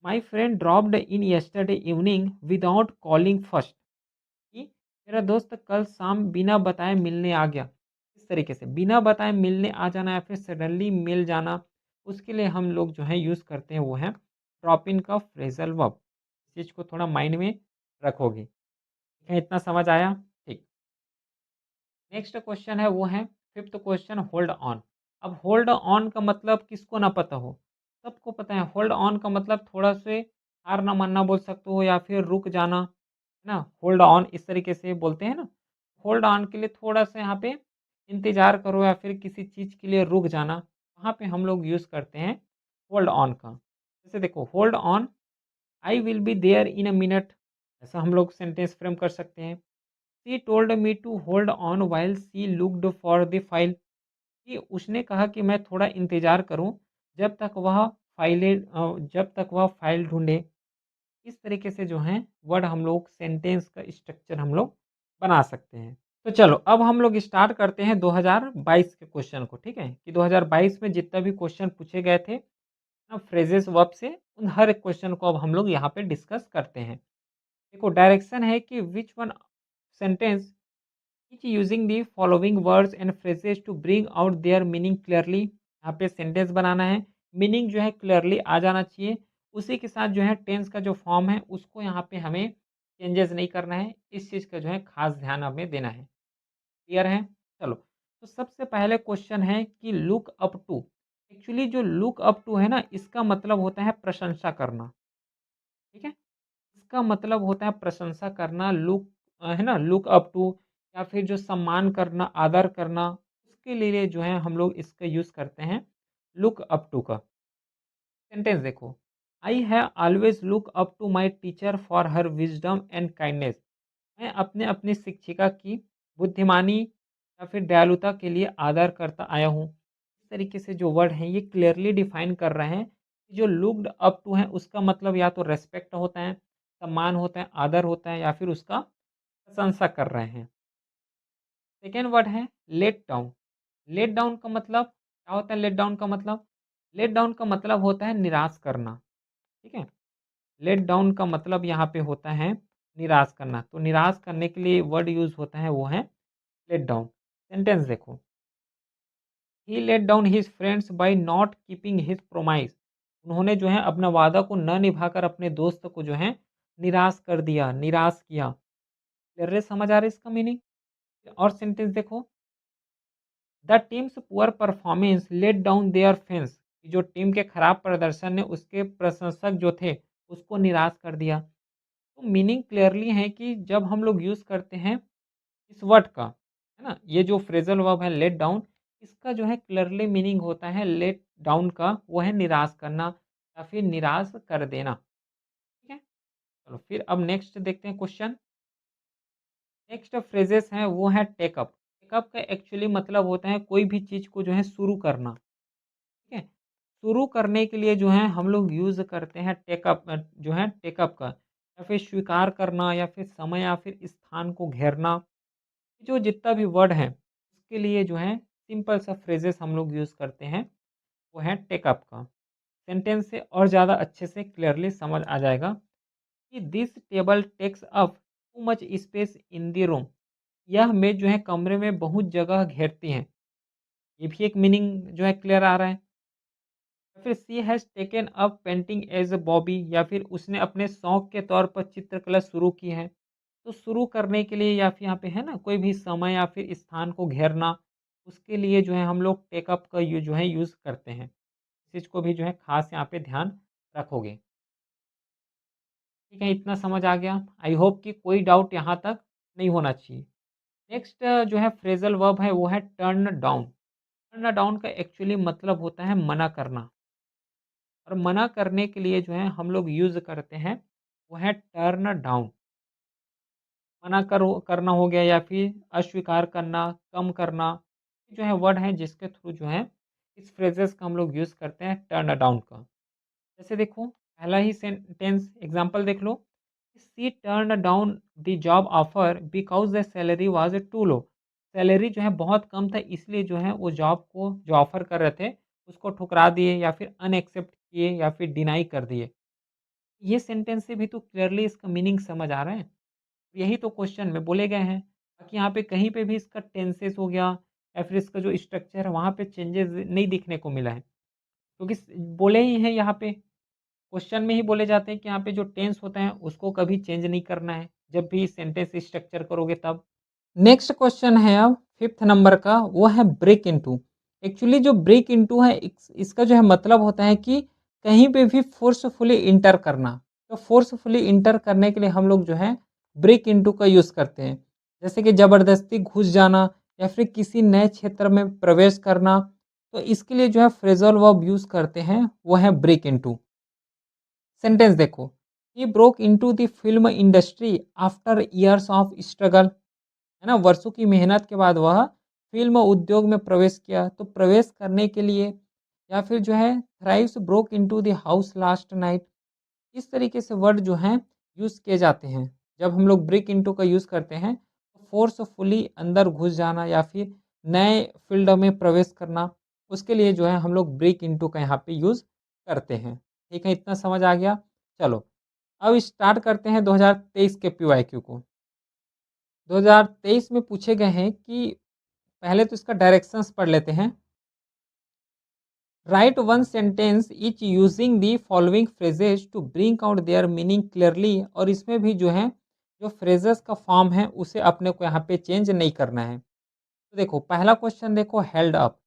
my friend dropped in yesterday evening without calling first. कि मेरा दोस्त कल शाम बिना बताए मिलने आ गया। इस तरीके से बिना बताए मिलने आ जाना या फिर सडनली मिल जाना, उसके लिए हम लोग जो है यूज़ करते हैं वो है ड्रॉप इन का फ्रेज़ल वर्ब। इस चीज़ को थोड़ा माइंड में रखोगे। ठीक है, इतना समझ आया? ठीक। नेक्स्ट क्वेश्चन है वो है फिफ्थ क्वेश्चन, होल्ड ऑन। अब होल्ड ऑन का मतलब किसको ना पता हो? सबको पता है। होल्ड ऑन का मतलब थोड़ा से हार ना मानना बोल सकते हो या फिर रुक जाना, है ना? होल्ड ऑन इस तरीके से बोलते हैं ना। होल्ड ऑन के लिए थोड़ा सा यहाँ पे इंतज़ार करो या फिर किसी चीज़ के लिए रुक जाना, वहाँ पे हम लोग यूज़ करते हैं होल्ड ऑन का। जैसे देखो, hold on, I will be there in a minute, ऐसा हम लोग सेंटेंस फ्रेम कर सकते हैं। She told me to hold on while she looked for the file. कि उसने कहा कि मैं थोड़ा इंतज़ार करूं जब तक वह जब तक वह फाइल ढूंढे। इस तरीके से जो है वर्ड हम लोग सेंटेंस का स्ट्रक्चर हम लोग बना सकते हैं। तो चलो अब हम लोग स्टार्ट करते हैं 2022 के क्वेश्चन को, ठीक है? कि 2022 में जितना भी क्वेश्चन पूछे गए थे ना फ्रेजेस वर्ब से, उन हर एक क्वेश्चन को अब हम लोग यहाँ पे डिस्कस करते हैं। देखो डायरेक्शन है कि which one sentence each using the following words and phrases to bring out their meaning clearly. यहाँ पे सेंटेंस बनाना है, मीनिंग जो है क्लियरली आ जाना चाहिए। उसी के साथ जो है टेंस का जो फॉर्म है उसको यहाँ पे हमें चेंजेस नहीं करना है। इस चीज़ का जो है खास ध्यान हमें देना है। क्लियर है? चलो, तो सबसे पहले क्वेश्चन है कि लुक अप टू। एक्चुअली जो लुक अप टू है ना, इसका मतलब होता है प्रशंसा करना, ठीक है? इसका मतलब होता है प्रशंसा करना, लुक है ना, लुक अप टू या फिर जो सम्मान करना, आदर करना, उसके लिए जो है हम लोग इसका यूज़ करते हैं लुक अप टू का। सेंटेंस देखो, I have always look up to my teacher for her wisdom and kindness. मैं अपने अपनी शिक्षिका की बुद्धिमानी या फिर दयालुता के लिए आदर करता आया हूँ। इस तरीके से जो वर्ड हैं ये क्लियरली डिफाइन कर रहे हैं कि जो लुक्ड अप टू है उसका मतलब या तो रेस्पेक्ट होता है, सम्मान होता है, आदर होता है या फिर उसका प्रशंसा कर रहे हैं। सेकेंड वर्ड है लेट डाउन। लेट डाउन का मतलब क्या होता है? लेट डाउन का मतलब, लेट डाउन का मतलब होता है निराश करना, ठीक है? लेट डाउन का मतलब यहाँ पे होता है निराश करना। तो निराश करने के लिए वर्ड यूज़ होता है वो है लेट डाउन। सेंटेंस देखो, he let down his friends by not keeping his promise. उन्होंने जो है अपना वादा को न निभाकर अपने दोस्त को जो है निराश कर दिया, निराश किया। क्लियर समझ आ रहा है इसका मीनिंग? और सेंटेंस देखो, the teams poor performance let down their fans. जो टीम के खराब प्रदर्शन ने उसके प्रशंसक जो थे उसको निराश कर दिया। तो मीनिंग क्लियरली है कि जब हम लोग यूज़ करते हैं इस वर्ड का, है ना, ये जो फ्रेजल वर्ब है लेट डाउन, इसका जो है क्लियरली मीनिंग होता है लेट डाउन का, वो है निराश करना या फिर निराश कर देना, ठीक है? चलो फिर अब नेक्स्ट देखते हैं क्वेश्चन। नेक्स्ट फ्रेजेस हैं वो है टेकअप। टेकअप का एक्चुअली मतलब होता है कोई भी चीज़ को जो है शुरू करना, ठीक है? शुरू करने के लिए जो है हम लोग यूज़ करते हैं टेकअप जो है टेकअप का, या फिर स्वीकार करना, या फिर समय, या फिर स्थान को घेरना। जो जितना भी वर्ड है उसके लिए जो है सिंपल सा फ्रेजेस हम लोग यूज़ करते हैं, वो है टेकअप का। सेंटेंस से और ज़्यादा अच्छे से क्लियरली समझ आ जाएगा कि this table takes up too much space in the room. यह मेज जो है कमरे में बहुत जगह घेरती है। ये भी एक मीनिंग जो है क्लियर आ रहा है। या फिर she has taken up painting as a hobby, या फिर उसने अपने शौक के तौर पर चित्रकला शुरू की है। तो शुरू करने के लिए, या फिर यहाँ पे है ना कोई भी समय या फिर स्थान को घेरना, उसके लिए जो है हम लोग टेकअप का जो है यूज़ करते हैं। इस चीज़ को भी जो है खास यहाँ पे ध्यान रखोगे। ठीक है, इतना समझ आ गया। आई होप कि कोई डाउट यहाँ तक नहीं होना चाहिए। नेक्स्ट जो है फ्रेजल वर्ब है वो है टर्न डाउन। टर्न डाउन का एक्चुअली मतलब होता है मना करना, और मना करने के लिए जो है हम लोग यूज़ करते हैं वो है टर्न डाउन। मना करना हो गया, या फिर अस्वीकार करना, कम करना, ये जो है वर्ड है जिसके थ्रू जो है इस फ्रेजेस का हम लोग यूज़ करते हैं टर्न डाउन का। जैसे देखो पहला ही सेंटेंस एग्जांपल देख लो, she turn down the job offer because the salary was too low. Salary जो है बहुत कम था, इसलिए जो है वो जॉब को जो ऑफर कर रहे थे उसको ठुकरा दिए, या फिर अनएक्सेप्ट किए, या फिर डिनाई कर दिए। ये सेंटेंस से भी तो क्लियरली इसका मीनिंग समझ आ रहा है। यही तो क्वेश्चन में बोले गए हैं। बाकी यहाँ पे कहीं पे भी इसका टेंसेस हो गया, या फिर इसका जो स्ट्रक्चर है वहाँ पे चेंजेस नहीं दिखने को मिला है, क्योंकि बोले ही हैं यहाँ पे, क्वेश्चन में ही बोले जाते हैं कि यहाँ पे जो टेंस होता है उसको कभी चेंज नहीं करना है, जब भी सेंटेंस स्ट्रक्चर करोगे तब। नेक्स्ट क्वेश्चन है अब फिफ्थ नंबर का, वो है ब्रेक इनटू। एक्चुअली जो ब्रेक इनटू है इसका जो है मतलब होता है कि कहीं पे भी फोर्सफुली इंटर करना। तो फोर्सफुली इंटर करने के लिए हम लोग जो है ब्रेक इनटू का यूज़ करते हैं। जैसे कि ज़बरदस्ती घुस जाना, या फिर किसी नए क्षेत्र में प्रवेश करना। तो इसके लिए जो है फ्रेजल वर्ब यूज़ करते हैं वो है ब्रेक इनटू। सेंटेंस देखो, he broke into the film industry after years of struggle. है ना, वर्षों की मेहनत के बाद वह फ़िल्म उद्योग में प्रवेश किया। तो प्रवेश करने के लिए, या फिर जो है thrives broke into the house last night. इस तरीके से वर्ड जो हैं यूज़ किए जाते हैं। जब हम लोग ब्रेक इनटू का यूज़ करते हैं तो फ़ोर्सफुली अंदर घुस जाना, या फिर नए फ़ील्ड में प्रवेश करना, उसके लिए जो है हम लोग ब्रेक इनटू का यहाँ पे यूज़ करते हैं। ठीक है, इतना समझ आ गया? चलो, अब स्टार्ट करते हैं 2023 के पीवाईक्यू को। 2023 में पूछे गए हैं कि पहले तो इसका डायरेक्शंस पढ़ लेते हैं। Write one sentence each using the following phrases to bring out their meaning clearly. और इसमें भी जो है जो फ्रेजेस का फॉर्म है उसे अपने को यहाँ पे चेंज नहीं करना है। तो देखो पहला क्वेश्चन देखो, हेल्ड अप।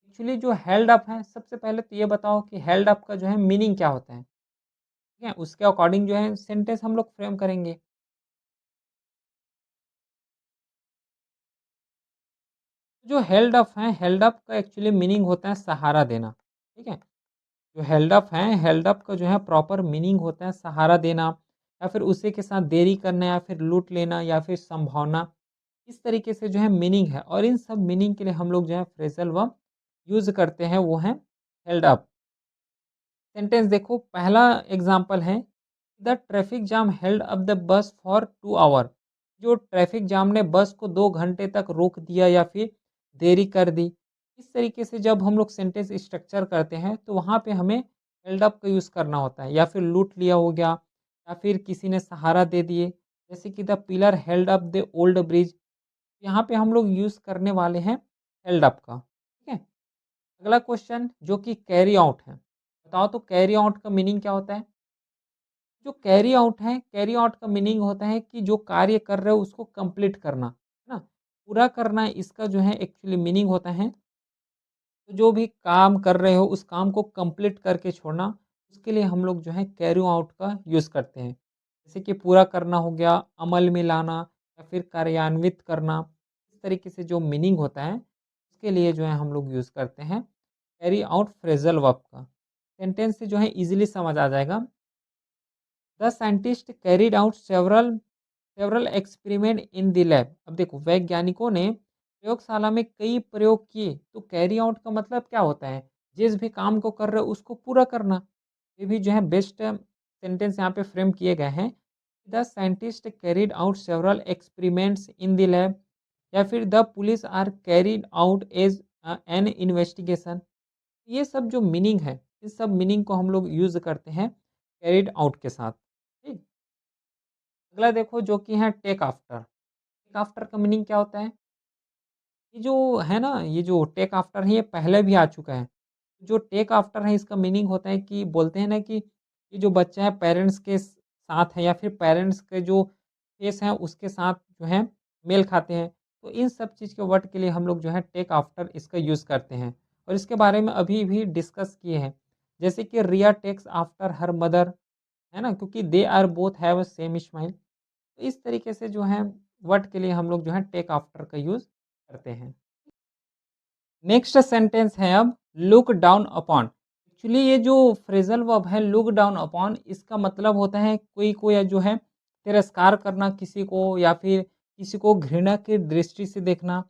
एक्चुअली जो हेल्ड अप है, सबसे पहले तो ये बताओ कि हेल्ड अप का जो है मीनिंग क्या होता है। ठीक है, उसके अकॉर्डिंग जो है सेंटेंस हम लोग फ्रेम करेंगे। जो हेल्ड अप है, हेल्ड अप का एक्चुअली मीनिंग होता है सहारा देना। ठीक है, जो हेल्ड अप है, हेल्ड अप का जो है प्रॉपर मीनिंग होता है सहारा देना, या फिर उसी के साथ देरी करना, या फिर लूट लेना, या फिर संभावना। इस तरीके से जो है मीनिंग है, और इन सब मीनिंग के लिए हम लोग जो है फ्रेजल वर्ब यूज़ करते हैं, वो है हेल्ड अप। सेंटेंस देखो, पहला एग्जांपल है, the traffic jam held up the bus for 2 hour. जो ट्रैफिक जाम ने बस को 2 घंटे तक रोक दिया, या फिर देरी कर दी। इस तरीके से जब हम लोग सेंटेंस स्ट्रक्चर करते हैं तो वहाँ पे हमें हेल्ड अप का यूज़ करना होता है, या फिर लूट लिया हो गया, या फिर किसी ने सहारा दे दिए, जैसे कि the pillar held up the old bridge. यहाँ पे हम लोग यूज़ करने वाले हैं हेल्ड अप का। ठीक है, अगला क्वेश्चन जो कि कैरी आउट है। बताओ तो कैरी आउट का मीनिंग क्या होता है? जो कैरी आउट है, कैरी आउट का मीनिंग होता है कि जो कार्य कर रहे हो उसको कंप्लीट करना, है ना? पूरा करना इसका जो है एक्चुअली मीनिंग होता है। तो जो भी काम कर रहे हो उस काम को कंप्लीट करके छोड़ना, उसके लिए हम लोग जो है कैरी आउट का यूज़ करते हैं। जैसे कि पूरा करना हो गया, अमल में लाना, या फिर कार्यान्वित करना। इस तरीके से जो मीनिंग होता है उसके लिए जो है हम लोग यूज़ करते हैं कैरी आउट फ्रेजल वर्ब का। सेंटेंस से जो है ईज़िली समझ आ जाएगा। The scientist carried out several several experiment in the lab. अब देखो वैज्ञानिकों ने प्रयोगशाला में कई प्रयोग किए। तो कैरी आउट का मतलब क्या होता है? जिस भी काम को कर रहे हो उसको पूरा करना। ये भी जो है बेस्ट सेंटेंस यहाँ पे फ्रेम किए गए हैं। The scientist carried out several experiments in the lab, या फिर the police are carried out as an investigation. ये सब जो मीनिंग है, इस सब मीनिंग को हम लोग यूज़ करते हैं कैरिड आउट के साथ। ठीक। अगला देखो जो कि है टेक आफ्टर। टेक आफ्टर का मीनिंग क्या होता है? ये जो है ना, ये जो टेक आफ्टर है ये पहले भी आ चुका है। जो टेक आफ्टर है इसका मीनिंग होता है कि बोलते हैं ना कि ये जो बच्चा है पेरेंट्स के साथ है, या फिर पेरेंट्स के जो फेस है उसके साथ जो है मेल खाते हैं। तो इन सब चीज़ के वर्ड के लिए हम लोग जो है टेक आफ्टर इसका यूज़ करते हैं, और इसके बारे में अभी भी डिस्कस किए हैं। जैसे कि Riya takes after her mother, है ना? क्योंकि they are both have same smile. तो इस तरीके से जो है वर्ड के लिए हम लोग जो है टेक आफ्टर का यूज़ करते हैं। नेक्स्ट सेंटेंस है अब लुक डाउन अपॉन। एक्चुअली ये जो फ्रेजल वर्ब है लुक डाउन अपॉन, इसका मतलब होता है कोई को या जो है तिरस्कार करना किसी को, या फिर किसी को घृणा की दृष्टि से देखना।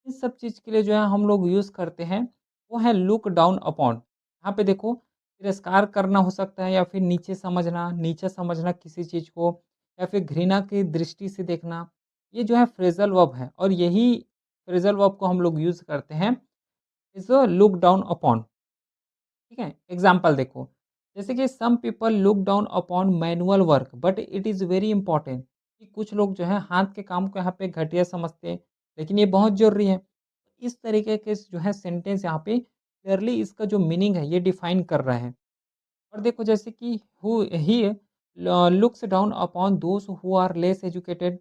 इन सब चीज़ के लिए जो है हम लोग यूज़ करते हैं वो है लुक डाउन अपॉन। यहाँ पे देखो तिरस्कार करना हो सकता है, या फिर नीचा समझना किसी चीज़ को, या फिर घृणा की दृष्टि से देखना। ये जो है फ्रेजल वर्ब है, और यही फ्रेजल वर्ब को हम लोग यूज़ करते हैं इज़ लुक डाउन अपॉन। ठीक है? एग्ज़ाम्पल देखो, जैसे कि some people look down upon manual work but it is very important, कि कुछ लोग जो है हाथ के काम को यहाँ पे घटिया समझते हैं, लेकिन ये बहुत ज़रूरी है। इस तरीके के जो है सेंटेंस यहाँ पे क्लियरली इसका जो मीनिंग है ये डिफाइन कर रहा है। और देखो जैसे कि who he looks down upon those who are less educated,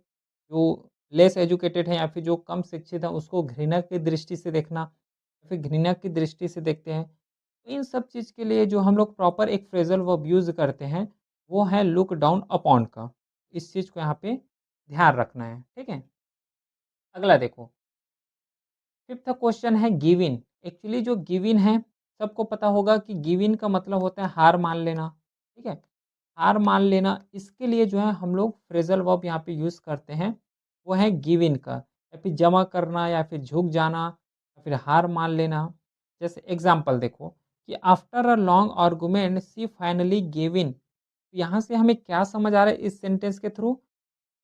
जो लेस एजुकेटेड हैं या फिर जो कम शिक्षित हैं उसको घृणा की दृष्टि से देखना, या फिर घृणा की दृष्टि से देखते हैं। तो इन सब चीज़ के लिए जो हम लोग प्रॉपर एक फ्रेज़ल वर्ब यूज़ करते हैं, वो है लुक डाउन अपॉन का। इस चीज़ को यहाँ पे ध्यान रखना है, ठीक है? अगला देखो, 5th क्वेश्चन है गिव इन। एक्चुअली जो गिव इन है, सबको पता होगा कि गिव इन का मतलब होता है हार मान लेना, ठीक है? हार मान लेना, इसके लिए जो है हम लोग फ्रेज़ल वर्ब यहाँ पे यूज़ करते हैं, वो है गिव इन का, या फिर जमा करना, या फिर झुक जाना, या फिर हार मान लेना। जैसे एग्ज़ाम्पल देखो कि after a long argument she finally give in. यहाँ से हमें क्या समझ आ रहा है इस सेंटेंस के थ्रू,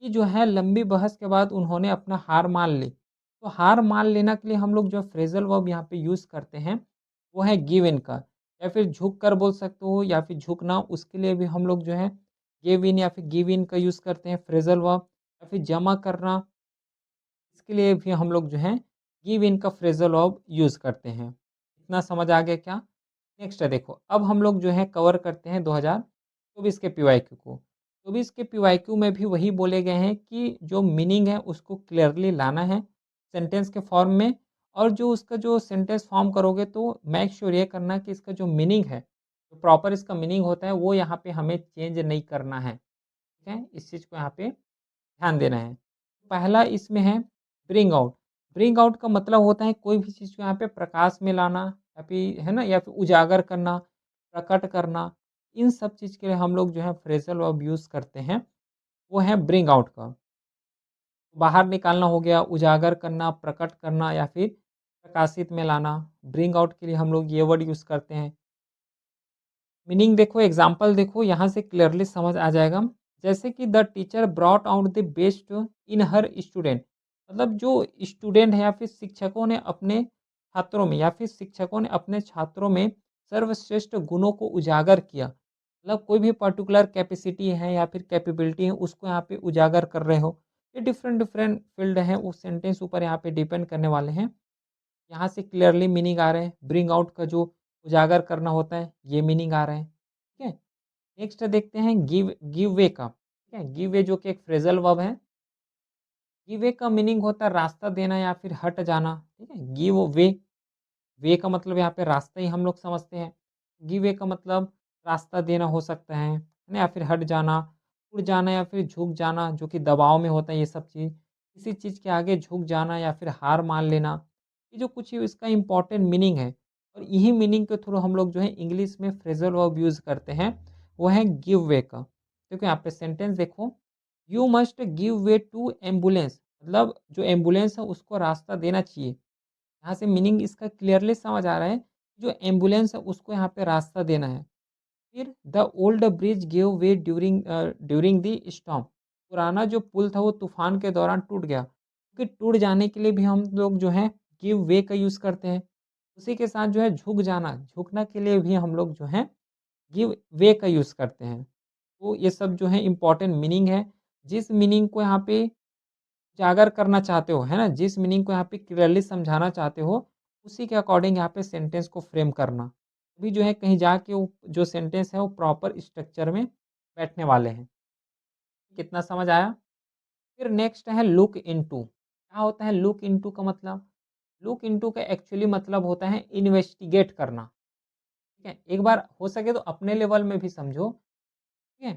कि जो है लंबी बहस के बाद उन्होंने अपना हार मान ली। तो हार मान लेना के लिए हम लोग जो फ्रेज़ल वर्ब यहाँ पे यूज़ करते हैं, वो है गिव इन का, या फिर झुक कर बोल सकते हो, या फिर झुकना, उसके लिए भी हम लोग जो है गिव इन या फिर गिव इन का यूज़ करते हैं फ्रेज़ल वर्ब, या फिर जमा करना, इसके लिए भी हम लोग जो है गिव इन का फ्रेज़ल वर्ब यूज़ करते हैं। इतना समझ आ गया क्या? नेक्स्ट है देखो, अब हम लोग जो है कवर करते हैं 2024 के पीवाईक्यू को। 24 के पीवाईक्यू में भी वही बोले गए हैं कि जो मीनिंग है उसको क्लियरली लाना है सेंटेंस के फॉर्म में, और जो उसका जो सेंटेंस फॉर्म करोगे तो मेक श्योर ये करना कि इसका जो मीनिंग है, जो प्रॉपर इसका मीनिंग होता है वो यहाँ पे हमें चेंज नहीं करना है, ठीक है? इस चीज़ को यहाँ पे ध्यान देना है। पहला इसमें है ब्रिंग आउट। ब्रिंग आउट का मतलब होता है कोई भी चीज़ को यहाँ पे प्रकाश में लाना, या फिर है ना, या फिर उजागर करना, प्रकट करना। इन सब चीज़ के लिए हम लोग जो है फ्रेज़ल वर्ब यूज़ करते हैं, वो है ब्रिंग आउट का। बाहर निकालना हो गया, उजागर करना, प्रकट करना, या फिर प्रकाशित में लाना। ब्रिंग आउट के लिए हम लोग ये वर्ड यूज़ करते हैं। मीनिंग देखो, एग्ज़ाम्पल देखो, यहाँ से क्लियरली समझ आ जाएगा। जैसे कि the teacher brought out the best in her student, मतलब जो स्टूडेंट है या फिर शिक्षकों ने अपने छात्रों में, या फिर शिक्षकों ने अपने छात्रों में सर्वश्रेष्ठ गुणों को उजागर किया। मतलब कोई भी पर्टिकुलर कैपेसिटी है या फिर कैपेबिलिटी है उसको यहाँ पे उजागर कर रहे हो। ये डिफरेंट डिफरेंट फील्ड हैं, उस सेंटेंस ऊपर यहाँ पे डिपेंड करने वाले हैं। यहाँ से क्लियरली मीनिंग आ रहे हैं। ब्रिंग आउट का जो उजागर करना होता है, ये मीनिंग आ रहा है। ठीक है? नेक्स्ट देखते हैं गिव गिव वे का। ठीक है? गिव वे जो कि एक फ्रेज़ल वर्ब है। गिव वे का मीनिंग होता है रास्ता देना या फिर हट जाना। ठीक है? गिव वे, वे का मतलब यहाँ पे रास्ता ही हम लोग समझते हैं। गिव वे का मतलब रास्ता देना हो सकता है ना? या फिर हट जाना, उड़ जाना, या फिर झुक जाना, जो कि दबाव में होता है ये सब चीज़। किसी चीज़ के आगे झुक जाना या फिर हार मान लेना। ये जो कुछ इसका इम्पोर्टेंट मीनिंग है, और यही मीनिंग के थ्रू हम लोग जो है इंग्लिश में फ्रेज़ल वर्ब यूज़ करते हैं, वो है गिव वे का। देखो यहाँ पे सेंटेंस देखो, you must give way to ambulance, मतलब जो एम्बुलेंस है उसको रास्ता देना चाहिए। यहाँ से मीनिंग इसका क्लियरली समझ आ रहा है जो एम्बुलेंस है उसको यहाँ पे रास्ता देना है। फिर the old bridge give way during the storm. पुराना जो पुल था वो तूफान के दौरान टूट गया, क्योंकि टूट जाने के लिए भी हम लोग जो है गिव वे का यूज़ करते हैं। उसी के साथ जो है झुक जाना, झुकना के लिए भी हम लोग जो है गिव वे का यूज़ करते हैं। तो ये सब जो है इम्पोर्टेंट मीनिंग है। जिस मीनिंग को यहाँ पे उजागर करना चाहते हो, है ना? जिस मीनिंग को यहाँ पे क्लियरली समझाना चाहते हो, उसी के अकॉर्डिंग यहाँ पे सेंटेंस को फ्रेम करना। अभी जो है कहीं जाके वो जो सेंटेंस है वो प्रॉपर स्ट्रक्चर में बैठने वाले हैं। कितना समझ आया? फिर नेक्स्ट है लुक इनटू। क्या होता है लुक इनटू का मतलब? लुक इनटू का एक्चुअली मतलब होता है इन्वेस्टिगेट करना, ठीक है? एक बार हो सके तो अपने लेवल में भी समझो, ठीक है?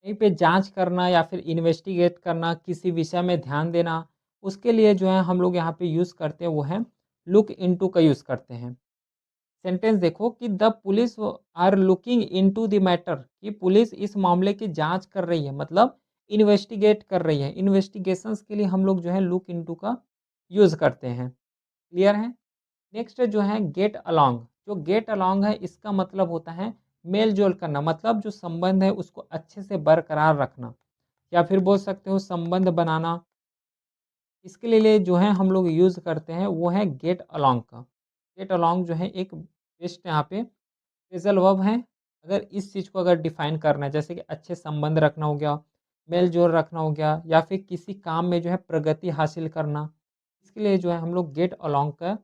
कहीं पे जाँच करना या फिर इन्वेस्टिगेट करना, किसी विषय में ध्यान देना, उसके लिए जो है हम लोग यहाँ पे यूज़ करते हैं वो है लुक इनटू का यूज़ करते हैं। सेंटेंस देखो कि the police are looking into the matter, कि पुलिस इस मामले की जाँच कर रही है, मतलब इन्वेस्टिगेट कर रही है। इन्वेस्टिगेशंस के लिए हम लोग जो है लुक इनटू का यूज़ करते हैं। क्लियर है? नेक्स्ट जो है गेट अलोंग। जो गेट अलोंग है इसका मतलब होता है मेल-जोल करना, मतलब जो संबंध है उसको अच्छे से बरकरार रखना, या फिर बोल सकते हो संबंध बनाना। इसके लिए जो है हम लोग यूज़ करते हैं वो है गेट अलोंग का। गेट अलोंग जो है एक बेस्ट यहाँ पे फ्रेज़ल वर्ब है। अगर इस चीज़ को अगर डिफ़ाइन करना है, जैसे कि अच्छे संबंध रखना हो गया, मेल-जोल रखना हो गया, या फिर किसी काम में जो है प्रगति हासिल करना, इसके लिए जो है हम लोग गेट अलोंग का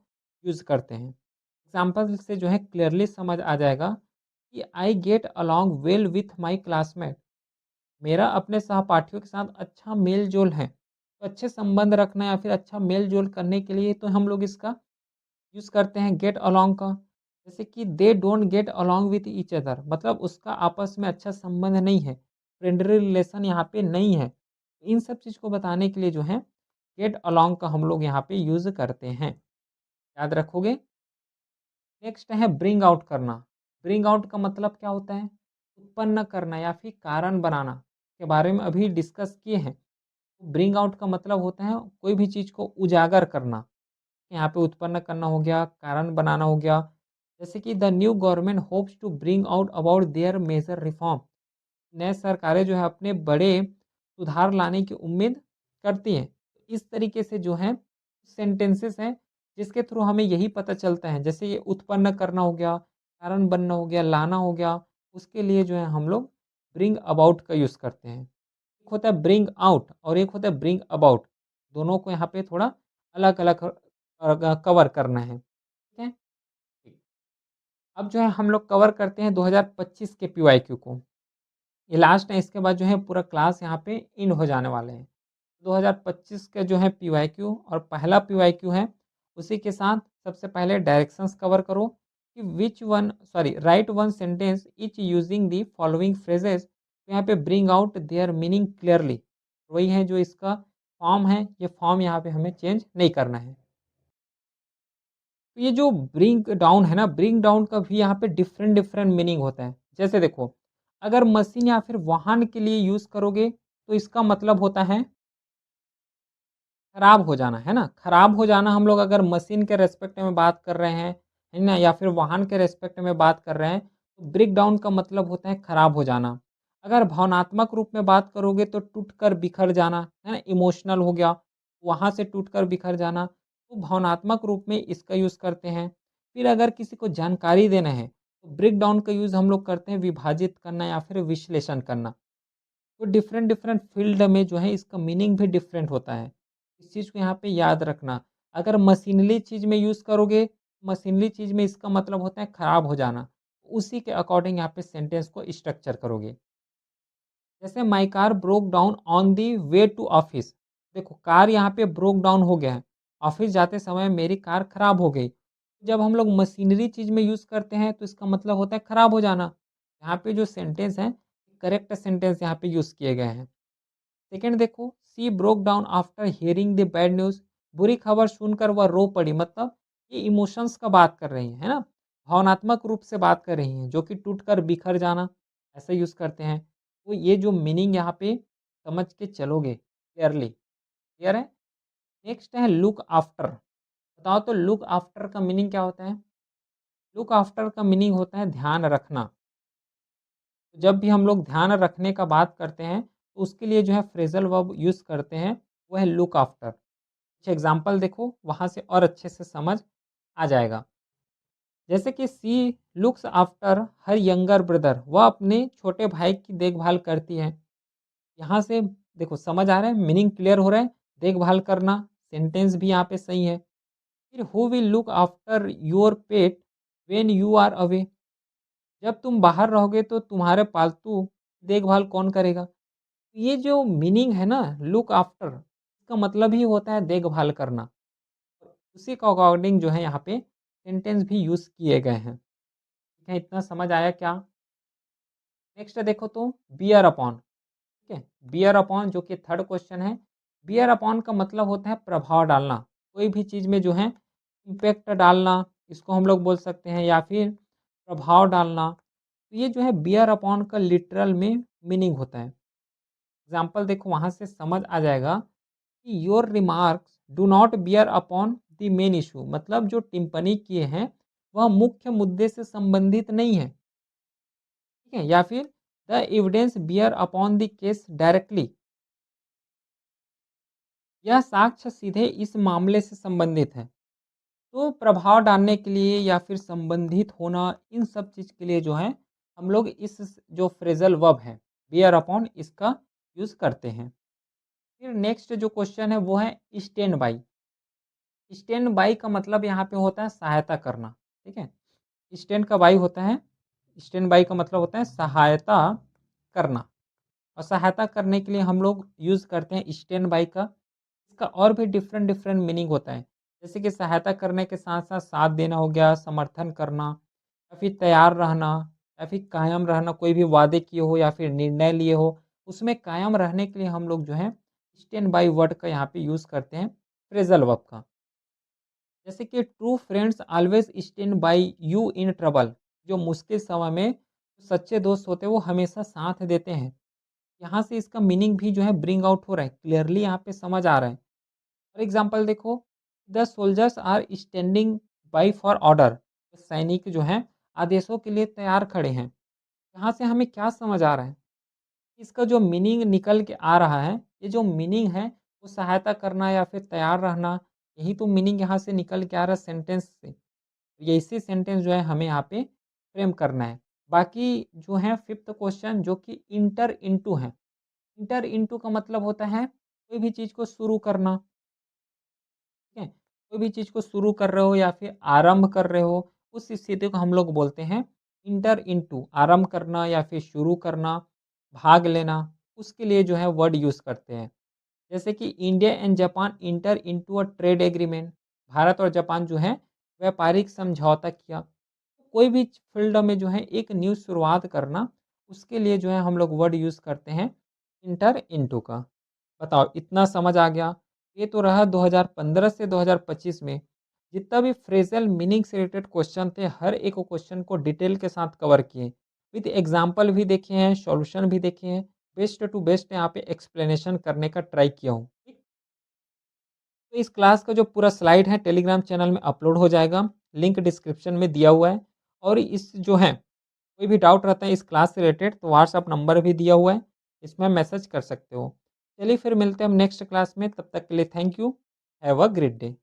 यूज़ करते हैं। एग्ज़ाम्पल से जो है क्लियरली समझ आ जाएगा कि I get along well with my classmate. मेरा अपने सहपाठियों के साथ अच्छा मेल-जोल है। तो अच्छे संबंध रखना या फिर अच्छा मेल-जोल करने के लिए तो हम लोग इसका यूज़ करते हैं गेट अलोंग का। जैसे कि they don't get along with each other, मतलब उसका आपस में अच्छा संबंध नहीं है, फ्रेंडली रिलेशन यहाँ पे नहीं है। इन सब चीज़ को बताने के लिए जो है गेट अलोंग का हम लोग यहाँ पे यूज़ करते हैं। याद रखोगे? नेक्स्ट है ब्रिंग आउट करना। ब्रिंग आउट का मतलब क्या होता है? उत्पन्न करना या फिर कारण बनाना, के बारे में अभी डिस्कस किए हैं। ब्रिंग आउट का मतलब होता है कोई भी चीज़ को उजागर करना। यहाँ पे उत्पन्न करना हो गया, कारण बनाना हो गया। जैसे कि the new government hopes to bring out about their major reform. नए सरकारें जो है अपने बड़े सुधार लाने की उम्मीद करती हैं। इस तरीके से जो है सेंटेंसेस हैं जिसके थ्रू हमें यही पता चलता है, जैसे ये उत्पन्न करना हो गया, कारण बनना हो गया, लाना हो गया, उसके लिए जो है हम लोग ब्रिंग अबाउट का यूज़ करते हैं। एक होता है ब्रिंग आउट और एक होता है ब्रिंग अबाउट, दोनों को यहाँ पे थोड़ा अलग-अलग कवर करना है, ठीक है? अब जो है हम लोग कवर करते हैं 2025 के पीवाईक्यू को। ये लास्ट है, इसके बाद जो है पूरा क्लास यहाँ पे एंड हो जाने वाले हैं। 2025 का जो है पीवाईक्यू और पहला पीवाईक्यू है, उसी के साथ सबसे पहले डायरेक्शंस कवर करो कि write one sentence each using the following phrases. तो यहाँ पे bring out their meaning clearly, वही है जो इसका फॉर्म है, ये फॉर्म यहाँ पे हमें चेंज नहीं करना है। तो ये जो ब्रिंग डाउन है ना, ब्रिंग डाउन का भी यहाँ पे डिफरेंट डिफरेंट मीनिंग होता है। जैसे देखो, अगर मशीन या फिर वाहन के लिए यूज़ करोगे तो इसका मतलब होता है खराब हो जाना, है ना? खराब हो जाना हम लोग अगर मशीन के रिस्पेक्ट में बात कर रहे हैं, है ना? या फिर वाहन के रिस्पेक्ट में बात कर रहे हैं, तो ब्रेक डाउन का मतलब होता है खराब हो जाना। अगर भावनात्मक रूप में बात करोगे तो टूट कर बिखर जाना, है ना? इमोशनल हो गया, वहाँ से टूट कर बिखर जाना, तो भावनात्मक रूप में इसका यूज़ करते हैं। फिर अगर किसी को जानकारी देना है, तो ब्रेक डाउन का यूज़ हम लोग करते हैं विभाजित करना या फिर विश्लेषण करना। तो डिफरेंट डिफरेंट फील्ड में जो है इसका मीनिंग भी डिफरेंट होता है। इस चीज़ को यहाँ पे याद रखना। अगर मशीनरी चीज़ में यूज़ करोगे, मशीनरी चीज़ में इसका मतलब होता है खराब हो जाना। उसी के अकॉर्डिंग यहाँ पे सेंटेंस को स्ट्रक्चर करोगे। जैसे my car broke down on the way to office. देखो कार यहाँ पे ब्रोक डाउन हो गया है। ऑफिस जाते समय मेरी कार खराब हो गई। जब हम लोग मशीनरी चीज़ में यूज़ करते हैं तो इसका मतलब होता है खराब हो जाना। यहाँ पे जो सेंटेंस है, करेक्ट सेंटेंस यहाँ पे यूज़ किए गए हैं। सेकंड देखो, she broke down after hearing the bad news. बुरी खबर सुनकर वह रो पड़ी, मतलब ये इमोशंस का बात कर रही हैं, है ना? भावनात्मक रूप से बात कर रही हैं, जो कि टूटकर बिखर जाना, ऐसा यूज़ करते हैं। तो ये जो मीनिंग यहाँ पे समझ के चलोगे क्लियरली, क्लियर है? नेक्स्ट है लुक आफ्टर, बताओ तो लुक आफ्टर का मीनिंग क्या होता है? लुक आफ्टर का मीनिंग होता है ध्यान रखना। जब भी हम लोग ध्यान रखने का बात करते हैं, तो उसके लिए जो है फ्रेज़ल वर्ब यूज़ करते हैं, वो है लुक आफ्टर। कुछ एग्ज़ाम्पल देखो, वहाँ से और अच्छे से समझ आ जाएगा। जैसे कि she looks after her younger brother, वह अपने छोटे भाई की देखभाल करती है। यहाँ से देखो समझ आ रहा है, मीनिंग क्लियर हो रहा है, देखभाल करना, सेंटेंस भी यहाँ पे सही है। फिर who will look after your pet when you are away, जब तुम बाहर रहोगे तो तुम्हारे पालतू देखभाल कौन करेगा? ये जो मीनिंग है ना लुक आफ्टर, इसका मतलब ही होता है देखभाल करना। उसी के अकॉर्डिंग जो है यहाँ पे सेंटेंस भी यूज़ किए गए हैं। ठीक है, इतना समझ आया क्या? नेक्स्ट देखो तो बियर अपॉन, ठीक है? बियर अपॉन जो कि थर्ड क्वेश्चन है। बियर अपॉन का मतलब होता है प्रभाव डालना। कोई भी चीज़ में जो है इम्पैक्ट डालना, इसको हम लोग बोल सकते हैं, या फिर प्रभाव डालना। तो ये जो है बियर अपॉन का लिटरल में मीनिंग होता है। एग्ज़ाम्पल देखो, वहाँ से समझ आ जाएगा कि your remarks do not bear upon the main issue, मतलब जो टिप्पणी किए हैं, वह मुख्य मुद्दे से संबंधित नहीं है। ठीक है? या फिर the evidence bear upon the case directly, यह साक्ष्य सीधे इस मामले से संबंधित है। तो प्रभाव डालने के लिए या फिर संबंधित होना, इन सब चीज़ के लिए जो है हम लोग इस जो फ्रेजल वर्ब है बियर अपॉन, इसका यूज़ करते हैं। फिर नेक्स्ट जो क्वेश्चन है वो है स्टैंड बाई। स्टैंड बाई का मतलब यहाँ पे होता है सहायता करना। ठीक है, स्टैंड का बाई होता है, स्टैंड बाई का मतलब होता है सहायता करना। और सहायता करने के लिए हम लोग यूज़ करते हैं स्टैंड बाई का। इसका और भी डिफरेंट डिफरेंट मीनिंग होता है। जैसे कि सहायता करने के साथ साथ साथ देना हो गया, समर्थन करना, या फिर तैयार रहना, या फिर कायम रहना, कोई भी वादे किए हो या फिर निर्णय लिए हो, उसमें कायम रहने के लिए हम लोग जो है स्टैंड बाई वर्ड का यहाँ पे यूज़ करते हैं, फ्रेजल वर्ब का। जैसे कि true friends always stand by you in trouble, जो मुश्किल समय में सच्चे दोस्त होते हैं वो हमेशा साथ देते हैं। यहाँ से इसका मीनिंग भी जो है ब्रिंग आउट हो रहा है, क्लियरली यहाँ पे समझ आ रहा है। फॉर एग्जाम्पल देखो, the soldiers are standing by for order, सैनिक जो हैं आदेशों के लिए तैयार खड़े हैं। यहाँ से हमें क्या समझ आ रहा है? इसका जो मीनिंग निकल के आ रहा है, ये जो मीनिंग है वो सहायता करना या फिर तैयार रहना, यही तो मीनिंग यहाँ से निकल के आ रहा है सेंटेंस से। ये इसी सेंटेंस जो है हमें यहाँ पे फ्रेम करना है। बाकी जो है फिफ्थ क्वेश्चन जो कि इंटर इनटू है। इंटर इनटू का मतलब होता है कोई भी चीज़ को शुरू करना। ठीक है? कोई भी चीज़ को शुरू कर रहे हो या फिर आरंभ कर रहे हो, उस स्थिति को हम लोग बोलते हैं इंटर इनटू। आरंभ करना या फिर शुरू करना, भाग लेना, उसके लिए जो है वर्ड यूज़ करते हैं। जैसे कि India and Japan inter into a trade agreement, Bharat और जापान जो है व्यापारिक समझौता किया। कोई भी फील्ड में जो है एक न्यू शुरुआत करना, उसके लिए जो है हम लोग वर्ड यूज़ करते हैं इंटर इनटू का। बताओ, इतना समझ आ गया? ये तो रहा 2015 से 2025 में जितना भी फ्रेजल मीनिंग से रिलेटेड क्वेश्चन थे, हर एक क्वेश्चन को डिटेल के साथ कवर किए, विद एग्जाम्पल भी देखे हैं, सॉल्यूशन भी देखे हैं, बेस्ट टू बेस्ट यहाँ पे एक्सप्लेनेशन करने का ट्राई किया हूँ। ठीक, तो इस क्लास का जो पूरा स्लाइड है टेलीग्राम चैनल में अपलोड हो जाएगा, लिंक डिस्क्रिप्शन में दिया हुआ है। और इस जो है कोई भी डाउट रहता है इस क्लास से रिलेटेड तो व्हाट्सअप नंबर भी दिया हुआ है, इसमें मैसेज कर सकते हो। चलिए फिर मिलते हैं हम नेक्स्ट क्लास में, तब तक के लिए thank you, have a great day.